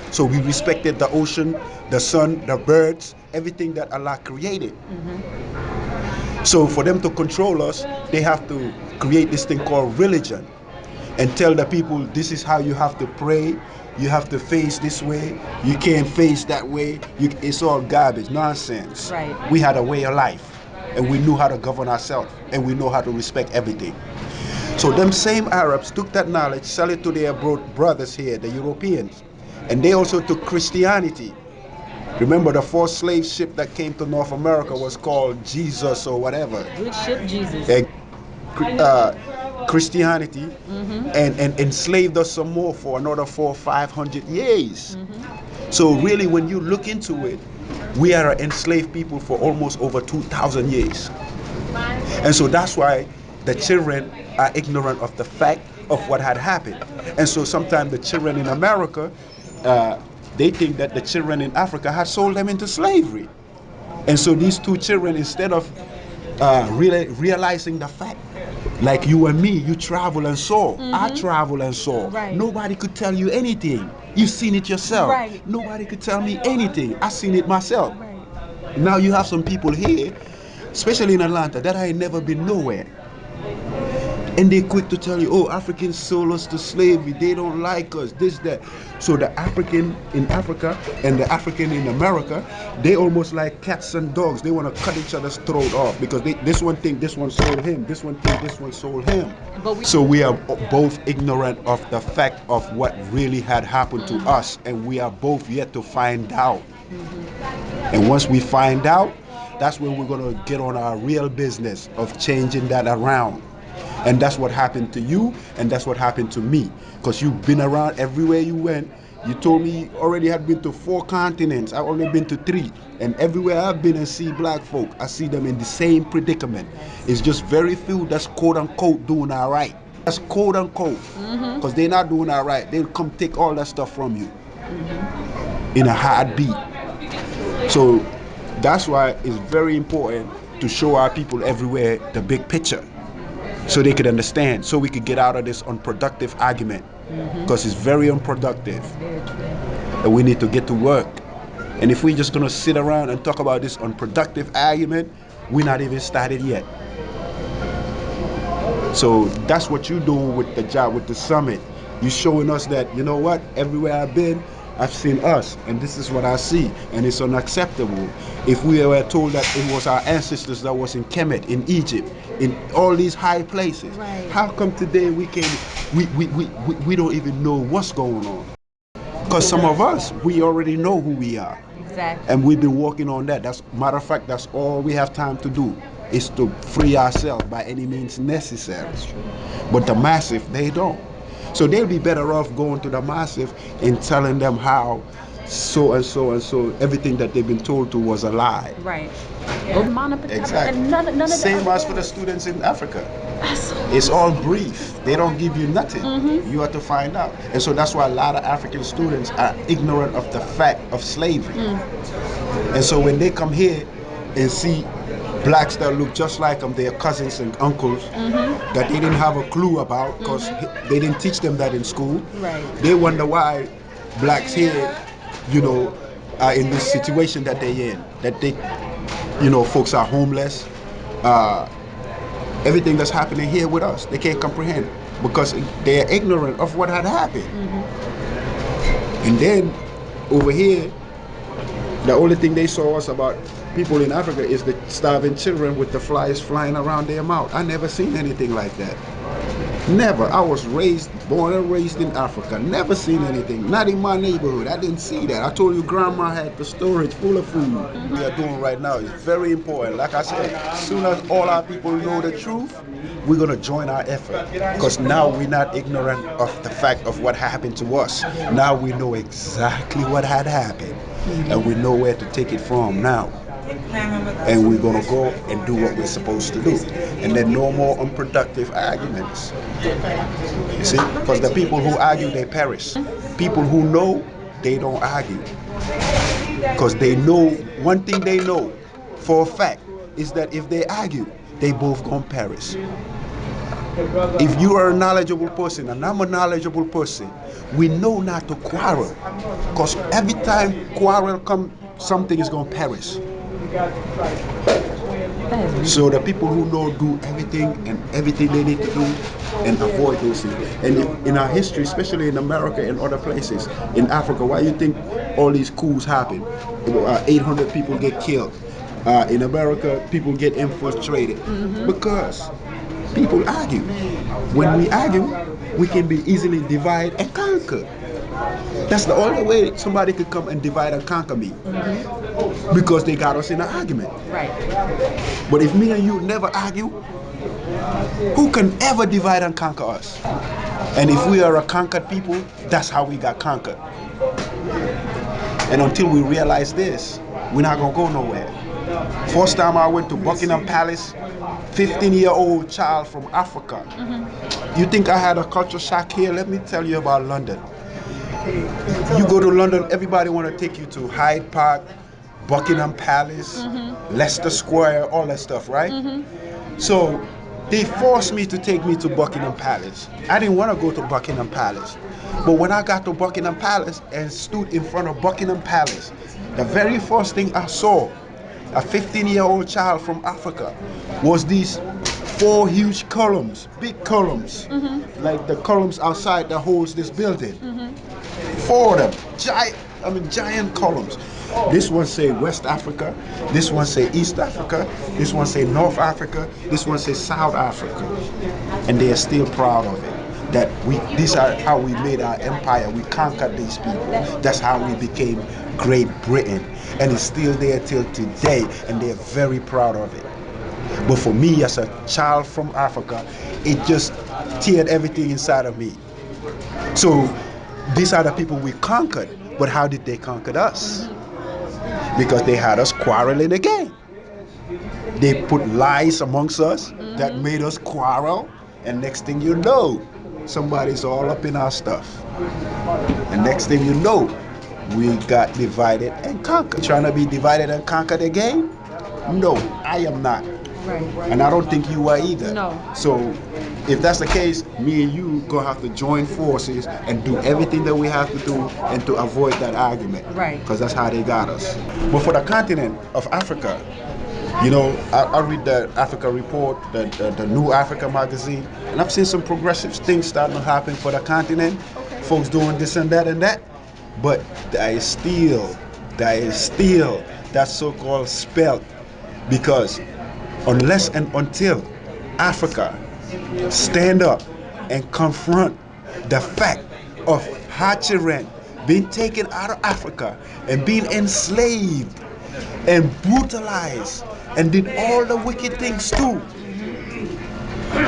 So we respected the ocean, the sun, the birds, everything that Allah created. So for them to control us, they have to create this thing called religion and tell the people this is how you have to pray, you have to face this way, you can't face that way. It's all garbage, nonsense. Right. We had a way of life, and we knew how to govern ourselves, and we know how to respect everything. So them same Arabs took that knowledge, sell it to their brothers here, the Europeans, and they also took Christianity. Remember, the first slave ship that came to North America was called Jesus or whatever. Good ship, Jesus. Christianity, and enslaved us some more for another 400 or 500 years. So really, when you look into it, we are an enslaved people for almost over 2,000 years. And so that's why the children are ignorant of the fact of what had happened. And so sometimes the children in America, they think that the children in Africa had sold them into slavery. And so these two children, instead of really realizing the fact, like you and me, you travel and saw. I travel and saw. Right. Nobody could tell you anything. You've seen it yourself. Right. Nobody could tell me anything. I seen it myself. Right. Now you have some people here, especially in Atlanta, that ain't never been nowhere. And they quick to tell you, oh, Africans sold us to slavery, they don't like us, this, that. So the African in Africa and the African in America, they almost like cats and dogs. They want to cut each other's throat off because this one think this one sold him, this one think this one sold him. So we are both ignorant of the fact of what really had happened to us, and we are both yet to find out. And once we find out, that's when we're going to get on our real business of changing that around. And that's what happened to you, and that's what happened to me. Because you've been around everywhere you went. You told me you already had been to 4 continents. I've only been to 3. And everywhere I've been and see black folk, I see them in the same predicament. It's just very few that's quote unquote doing all right. That's quote unquote. Because they're not doing all right. They'll come take all that stuff from you in a heartbeat. So that's why it's very important to show our people everywhere the big picture, so they could understand, so we could get out of this unproductive argument, because it's very unproductive. And we need to get to work. And if we're just gonna sit around and talk about this unproductive argument, we're not even started yet. So that's what you're doing with the job, with the summit. You're showing us that, you know what, everywhere I've been, I've seen us, and this is what I see, and it's unacceptable. If we were told that it was our ancestors that was in Kemet, in Egypt, in all these high places, Right. how come today we don't even know what's going on? Because some of us, we already know who we are. Exactly. And we've been working on that. Matter of fact, that's all we have time to do, is to free ourselves by any means necessary. That's true. But the massive, they don't. So they'll be better off going to the massive and telling them how so and so and so, everything that they've been told to was a lie. Right. Yeah. Exactly. And none of Same as for the students in Africa. It's all brief. They don't give you nothing. You have to find out. And so that's why a lot of African students are ignorant of the fact of slavery. And so when they come here and see blacks that look just like them, their cousins and uncles, that they didn't have a clue about because they didn't teach them that in school. Right. They wonder why blacks here, you know, are in this situation that they're in. That they, you know, folks are homeless. Everything that's happening here with us, they can't comprehend because they are ignorant of what had happened. And then over here, the only thing they saw us about people in Africa is the starving children with the flies flying around their mouth. I never seen anything like that. Never. I was born and raised in Africa. Never seen anything. Not in my neighborhood. I didn't see that. I told you grandma had the storage full of food. We are doing right now is very important. Like I said, as soon as all our people know the truth, we're going to join our effort. Because now we're not ignorant of the fact of what happened to us. Now we know exactly what had happened. And we know where to take it from now. And we're going to go and do what we're supposed to do. And then no more unproductive arguments. You see? Because the people who argue, they perish. People who know, they don't argue. Because they know, one thing they know for a fact is that if they argue, they both gonna perish. If you are a knowledgeable person and I'm a knowledgeable person, we know not to quarrel. Because every time quarrel comes, something is gonna perish. So the people who know do everything and everything they need to do and avoid those things. And in our history, especially in America and other places, in Africa, why you think all these coups happen? 800 people get killed. In America, people get infiltrated because people argue. When we argue, we can be easily divide and conquer. That's the only way somebody could come and divide and conquer me. Because they got us in an argument. Right. But if me and you never argue, who can ever divide and conquer us? And if we are a conquered people, that's how we got conquered. And until we realize this, we're not gonna go nowhere. First time I went to Buckingham Palace, 15-year-old child from Africa. You think I had a culture shock here? Let me tell you about London. You go to London, everybody want to take you to Hyde Park, Buckingham Palace, Leicester Square, all that stuff, right? So they forced me to take me to Buckingham Palace. I didn't want to go to Buckingham Palace. But when I got to Buckingham Palace and stood in front of Buckingham Palace, the very first thing I saw, a 15-year-old child from Africa, was these 4 huge columns, big columns, like the columns outside that holds this building. 4 of them, giant columns. This one say West Africa, this one say East Africa, this one say North Africa, this one say South Africa. And they are still proud of it. That these are how we made our empire. We conquered these people. That's how we became Great Britain. And it's still there till today, and they're very proud of it. But for me, as a child from Africa, it just teared everything inside of me. So these are the people we conquered, but how did they conquer us? Because they had us quarreling again. They put lies amongst us that made us quarrel, and next thing you know, somebody's all up in our stuff. And next thing you know, we got divided and conquered. Trying to be divided and conquered again? No, I am not. Right. And I don't think you are either. No. So if that's the case, me and you gonna have to join forces and do everything that we have to do and to avoid that argument. Right. Because that's how they got us. But for the continent of Africa, you know, I read the Africa Report, the New Africa magazine, and I've seen some progressive things starting to happen for the continent. Folks doing this and that. But there is still that so-called spell, because unless and until Africa stand up and confront the fact of her children being taken out of Africa and being enslaved and brutalized and did all the wicked things too,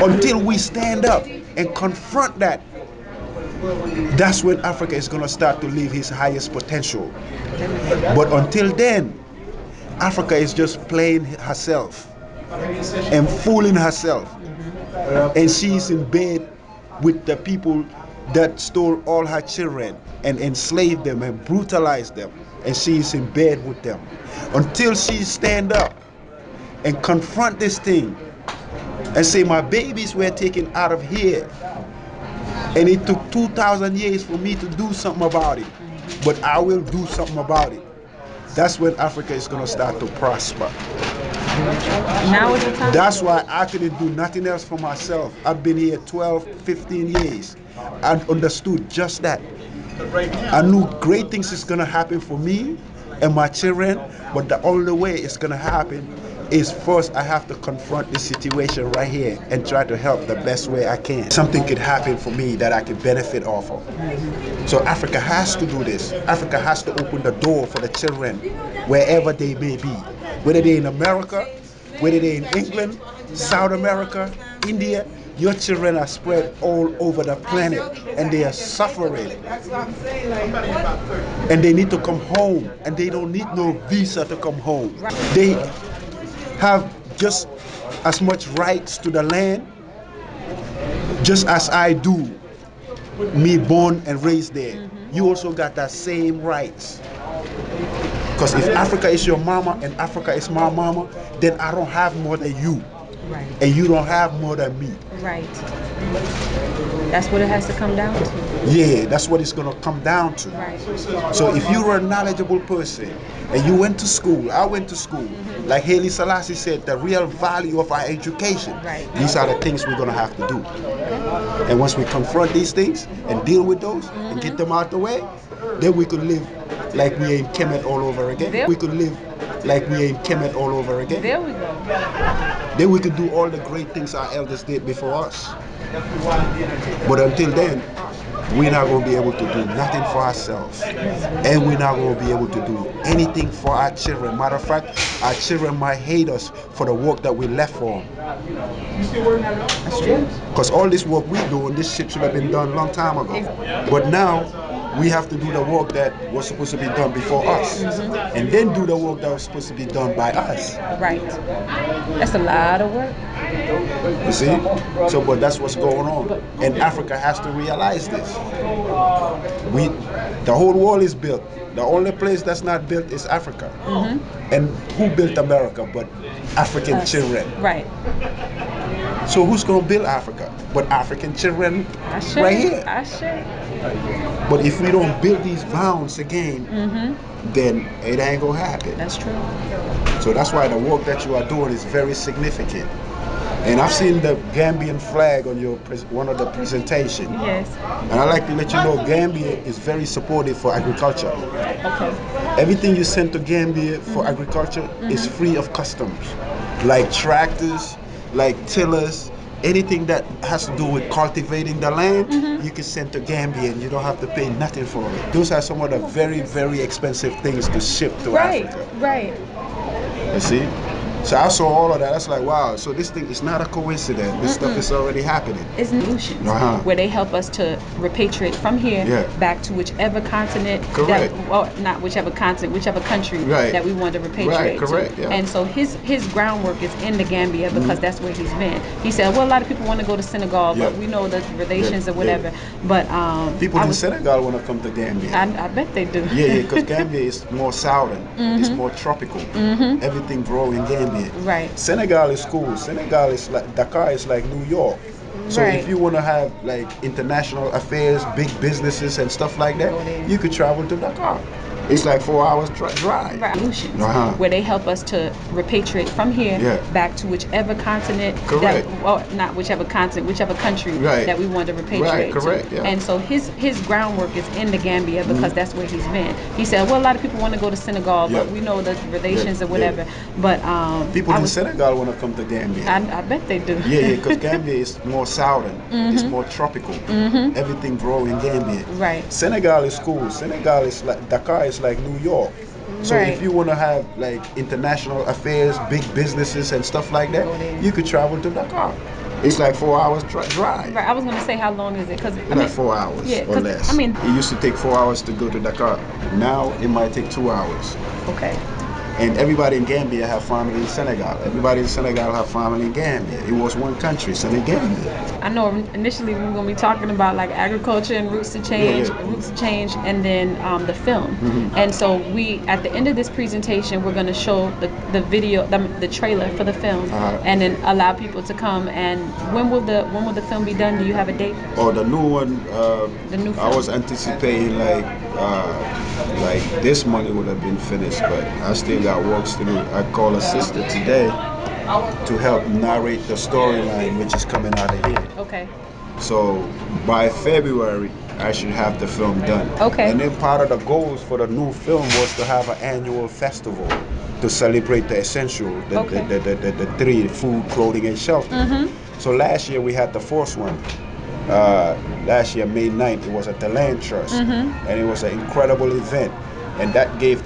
until we stand up and confront that, that's when Africa is going to start to live its highest potential. But until then, Africa is just playing herself and fooling herself. And she's in bed with the people that stole all her children and enslaved them and brutalized them. And she's in bed with them. Until she stand up and confront this thing and say, my babies were taken out of here. And it took 2,000 years for me to do something about it. But I will do something about it. That's when Africa is going to start to prosper. Now is the time. That's why I couldn't do nothing else for myself. I've been here 12, 15 years. I understood just that. I knew great things is going to happen for me and my children, but the only way it's going to happen is first I have to confront this situation right here and try to help the best way I can. Something could happen for me that I could benefit off of. So Africa has to do this. Africa has to open the door for the children wherever they may be. Whether they're in America, whether they're in England, South America, India, your children are spread all over the planet and they are suffering. And they need to come home, and they don't need no visa to come home. They have just as much rights to the land just as I do, me born and raised there. you also got that same rights. Because if Africa is your mama and Africa is my mama, then I don't have more than you. Right. And you don't have more than me. Right. That's what it has to come down to. Yeah, that's what it's gonna come down to. Right. So if you were a knowledgeable person and you went to school, I went to school, like Haile Selassie said, the real value of our education. Right. These are the things we're gonna have to do. And once we confront these things and deal with those and get them out the way, then we could live like we ain't Kemet all over again. We could live like we ain't Kemet all over again. There we go. Then we could do all the great things our elders did before us. But until then, we're not going to be able to do nothing for ourselves. And we're not going to be able to do anything for our children. Matter of fact, our children might hate us for the work that we left for them. That's true. Because all this work we're doing, this shit should have been done a long time ago. But now, we have to do the work that was supposed to be done before us. And then do the work that was supposed to be done by us. Right. That's a lot of work. You see? So, but that's what's going on. And Africa has to realize this. The whole world is built. The only place that's not built is Africa. And who built America but African children? Right. So who's going to build Africa but African children right here? I should. But if we don't build these bounds again, then it ain't going to happen. That's true. So that's why the work that you are doing is very significant. And I've seen the Gambian flag on your one of the presentation. Yes. And I like to let you know Gambia is very supportive for agriculture. Okay. Everything you send to Gambia for agriculture is free of customs. Like tractors, like tillers, anything that has to do with cultivating the land, you can send to Gambia and you don't have to pay nothing for it. Those are some of the very, very expensive things to ship to Africa. Right. You see? So I saw all of that. That's like, wow. So this thing is not a coincidence. This stuff is already happening. It's solutions where they help us to repatriate from here back to whichever continent. Correct. Not whichever continent, whichever country that we want to repatriate to. And so his groundwork is in the Gambia because that's where he's been. He said, well, a lot of people want to go to Senegal, but we know the relations or whatever. But people in Senegal want to come to Gambia. I bet they do. Yeah, because Gambia is more southern. It's more tropical. Everything grows in Gambia. Right. Senegal is cool. Senegal is like Dakar is like New York. So if you want to have like international affairs, big businesses and stuff like that, you could travel to Dakar. It's like 4 hours drive. Solutions where they help us to repatriate from here back to whichever continent. Not whichever continent, whichever country that we want to repatriate to. And so his groundwork is in the Gambia because that's where he's been. He said, well, a lot of people want to go to Senegal, but we know the relations or whatever. But people in Senegal want to come to Gambia. I bet they do. Yeah, because Gambia is more southern. It's more tropical. Everything grows in Gambia. Right. Senegal is cool. Senegal is like Dakar is like New York. So if you want to have like international affairs, big businesses and stuff like that, you could travel to Dakar. It's like 4 hours drive. Right. I was gonna say, how long is it? Because like 4 hours or less. It used to take 4 hours to go to Dakar. Now it might take 2 hours. Okay. And everybody in Gambia have family in Senegal. Everybody in Senegal have family in Gambia. It was one country, Senegambia. I know initially we were going to be talking about like agriculture and roots to change, and then the film. And so we, at the end of this presentation, we're going to show the video, the trailer for the film, and then allow people to come. And when will the film be done? Do you have a date? Oh, the new one. The new film. I was anticipating like this money would have been finished, but I still got works to do. I called a sister today to help narrate the storyline, which is coming out of here. Okay. So by February, I should have the film done. Okay. And then part of the goals for the new film was to have an annual festival to celebrate the essential, the three: food, clothing, and shelter. So last year we had the first one. Last year, May 9th, it was at the Land Trust, and it was an incredible event. And that gave,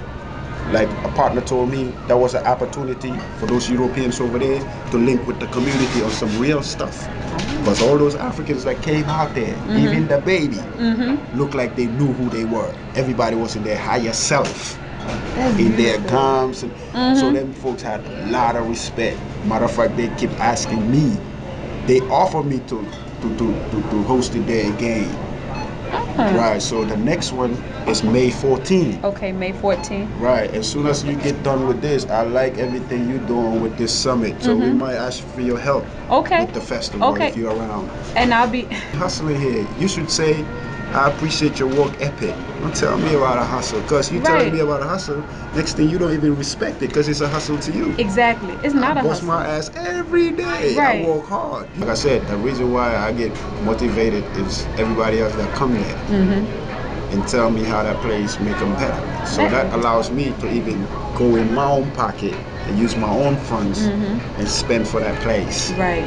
like a partner told me, that was an opportunity for those Europeans over there to link with the community on some real stuff. Because all those Africans that came out there, even the baby, looked like they knew who they were. Everybody was in their higher self, in their gums. And so them folks had a lot of respect. Matter of fact, they keep asking me. They offered me to host it there again. Right. So the next one is May 14. Okay, May 14th. Right. As soon as you get done with this, I like everything you're doing with this summit. So we might ask for your help Okay. with the festival Okay. if you're around. And I'll be Hustling here. You should say, I appreciate your work ethic. Don't tell me about a hustle. Because you telling me about a hustle, next thing you don't even respect it because it's a hustle to you. exactly. It's not I a bust hustle. my ass every day. I Right. work hard. Like I said, the reason why I get motivated is everybody else that come there and tell me how that place make them better. So that allows me to even go in my own pocket and use my own funds and spend for that place. Right.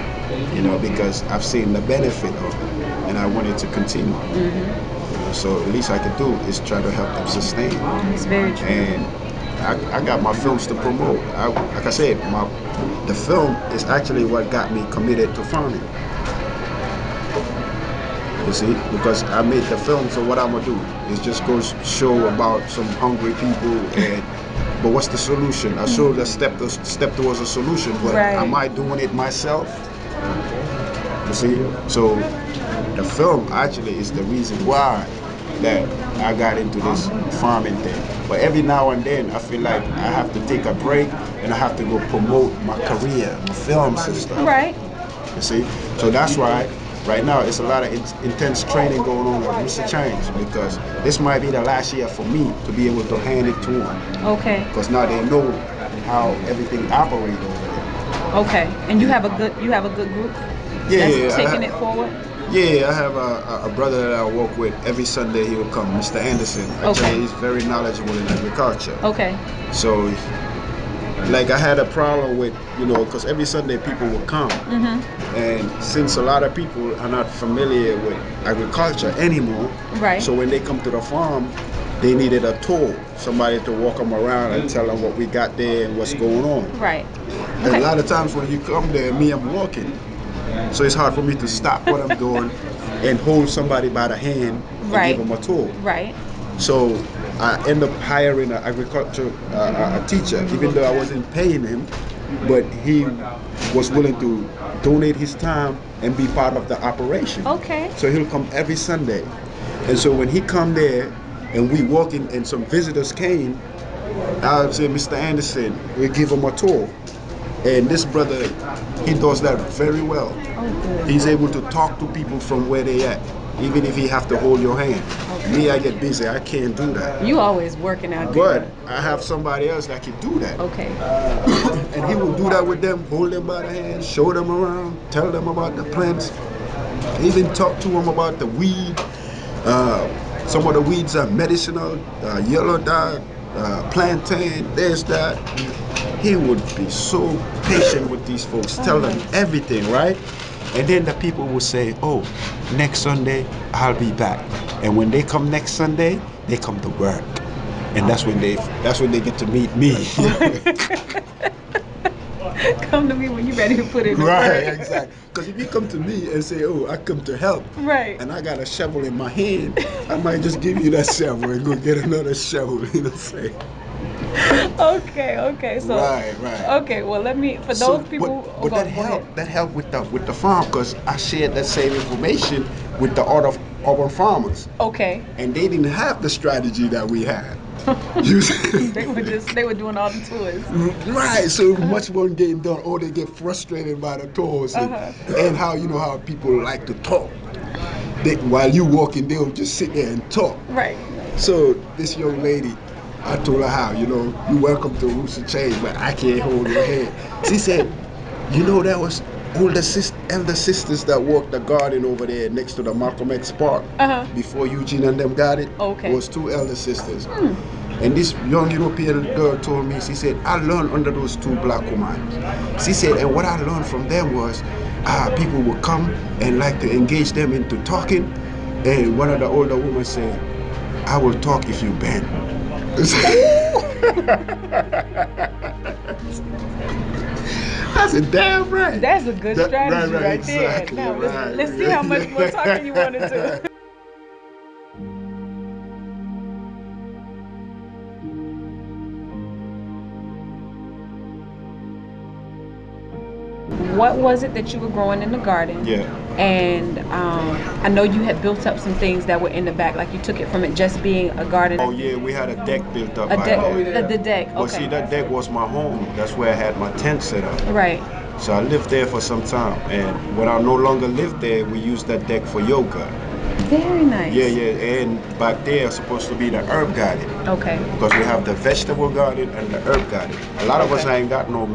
You know, because I've seen the benefit of it and I want it to continue. You know, so the least I can do is try to help them sustain. It's very true. And I got my films to promote. Like I said, the film is actually what got me committed to farming. You see, because I made the film, so what I'm gonna do is just go show about some hungry people, but what's the solution? I showed a step towards a solution, but am I doing it myself? You see, so the film actually is the reason why that I got into this farming thing. But every now and then I feel like I have to take a break and I have to go promote my career, my films and stuff. Right. You see, so that's why right now it's a lot of intense training going on with Mr. Change because this might be the last year for me to be able to hand it to him. Okay. Because now they know how everything operates over there. Okay. And you have a good group that's taking it forward? Yeah, I have a brother that I work with every Sunday. He will come, Mr. Anderson. Actually, he's very knowledgeable in agriculture. Okay. So, like, I had a problem with, because every Sunday people will come. And since a lot of people are not familiar with agriculture anymore, so when they come to the farm, they needed a tour, somebody to walk them around and tell them what we got there and what's going on. Right. And a lot of times when you come there, me, I'm walking. So it's hard for me to stop what I'm doing and hold somebody by the hand and give them a tour. Right. So I end up hiring an agriculture a teacher, even though I wasn't paying him, but he was willing to donate his time and be part of the operation. Okay. So he'll come every Sunday. And so when he come there and we walking and some visitors came, I'll say, Mr. Anderson, we give him a tour. And this brother, he does that very well. He's able to talk to people from where they at, even if he have to hold your hand. Me, I get busy, I can't do that. You always working out there. But I have somebody else that can do that. Okay. And he will do that with them, hold them by the hand, show them around, tell them about the plants, even talk to them about the weed. Some of the weeds are medicinal, yellow dye, plantain, there's that. He would be so patient with these folks, tell them everything, right? And then the people will say, oh, next Sunday, I'll be back. And when they come next Sunday, they come to work. And that's when they get to meet me. Come to me when you're ready to put it in Right, work. exactly. Because if you come to me and say, oh, I come to help, and I got a shovel in my hand, I might just give you that shovel and go get another shovel, you know what I'm saying? Okay. So right. Okay, well let me for those people. But that helped with the farm because I shared that same information with the other urban farmers. Okay. And they didn't have the strategy that we had. You see? they were doing all the tours. Right, so much wasn't getting done, or they get frustrated by the tours and how people like to talk. While you walking, they'll just sit there and talk. Right. So this young lady, I told her how, you're welcome to Roots of Change, but I can't hold your hand. She said, that was elder sisters that walked the garden over there next to the Malcolm X Park before Eugene and them got it. Okay. It was two elder sisters. And this young European girl told me, she said, I learned under those two black women. She said, and what I learned from them was people would come and like to engage them into talking. And one of the older women said, I will talk if you bend. That's a damn right. That's a good strategy right exactly, there. Now, right. let's see how much more talking you want to do. What was it that you were growing in the garden? Yeah. And I know you had built up some things that were in the back, like you took it from it just being a garden. Oh yeah, we had a deck built up A by deck, there. the deck. But see, Okay. that deck was my home. That's where I had my tent set up. Right. So I lived there for some time, and when I no longer lived there, we used that deck for yoga. Very nice. Yeah, yeah, and back there is supposed to be the herb garden. Okay. Because we have the vegetable garden and the herb garden. A lot of us Okay. ain't got no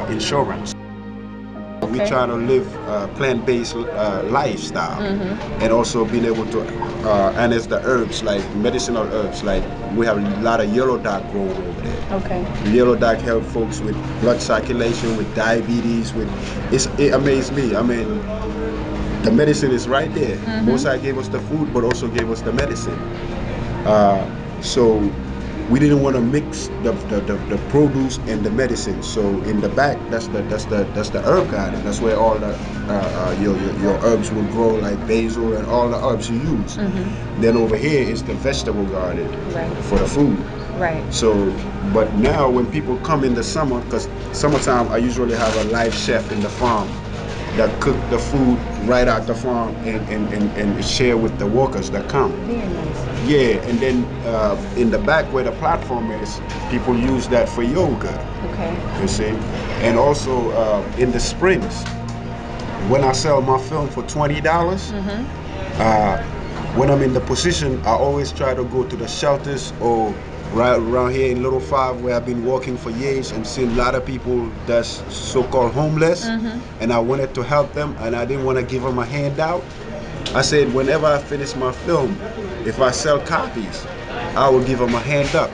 insurance. We Okay. try to live plant-based lifestyle, and also being able to harness the herbs, like medicinal herbs. Like we have a lot of yellow dock growing over there. Okay. Yellow dock help folks with blood circulation, with diabetes. It amazed me. I mean, the medicine is right there. Mosai gave us the food, but also gave us the medicine. So we didn't want to mix the produce and the medicine. So in the back, that's the herb garden. That's where all the your herbs will grow, like basil and all the herbs you use. Then over here is the vegetable garden for the food. Right. So, but now when people come in the summer, because summertime I usually have a live chef in the farm that cook the food right out the farm and share with the workers that come. Very nice. Yeah, and then in the back where the platform is, people use that for yoga. Okay. You see, and also in the springs, when I sell my film for $20, when I'm in the position, I always try to go to the shelters or right around here in Little Five, where I've been working for years and seen a lot of people that's so-called homeless, and I wanted to help them, and I didn't want to give them a handout. I said, whenever I finish my film, if I sell copies, I will give them a hand up.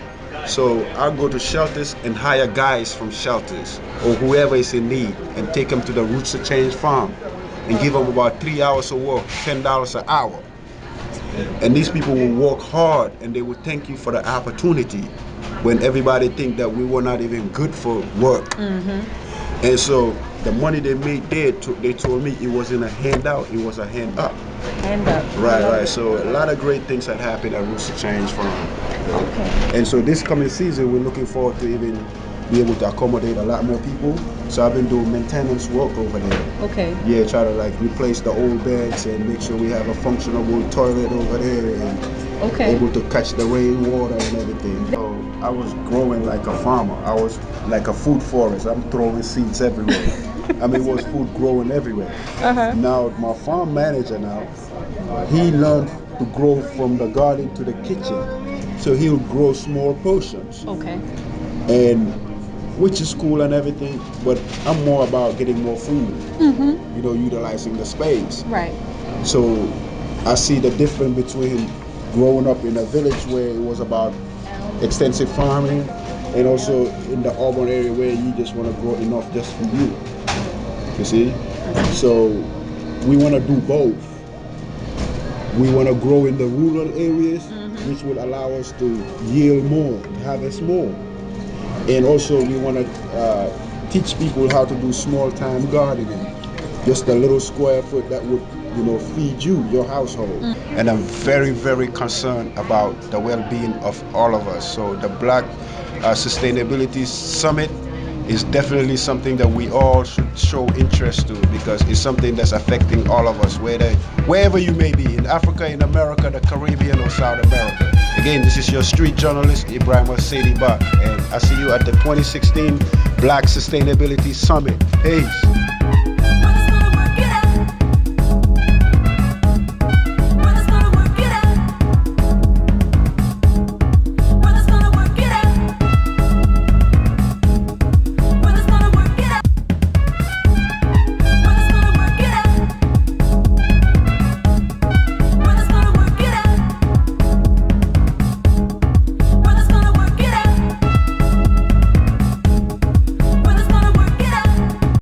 So I'll go to shelters and hire guys from shelters or whoever is in need and take them to the Roots of Change farm and give them about 3 hours of work, $10 an hour. And these people will work hard and they will thank you for the opportunity when everybody think that we were not even good for work. And so the money they made there, they told me it wasn't a handout, it was a hand up. Hand up. Right, right. So a lot of great things had happened at Roots of Change Farm. Okay. And so this coming season, we're looking forward to even be able to accommodate a lot more people. So I've been doing maintenance work over there. Okay. Yeah, try to like replace the old beds and make sure we have a functional toilet over there and able to catch the rainwater and everything. So I was growing like a farmer. I was like a food forest. I'm throwing seeds everywhere. I mean, it was food growing everywhere. Now my farm manager now, he learned to grow from the garden to the kitchen. So he'll grow small portions. Okay. And which is cool and everything, but I'm more about getting more food, you know, utilizing the space. Right. So I see the difference between growing up in a village where it was about extensive farming and also in the urban area where you just want to grow enough just for you see? So we want to do both. We want to grow in the rural areas, which would allow us to yield more, harvest more. And also we want to teach people how to do small time gardening, just a little square foot that would, you know, feed you, your household. And I'm very, very concerned about the well-being of all of us. So the Black Sustainability Summit is definitely something that we all should show interest to, because it's something that's affecting all of us, wherever you may be, in Africa, in America, the Caribbean, or South America. Again, this is your street journalist, Ebrima, SaidyBa, and I see you at the 2016 Black Sustainability Summit. Peace.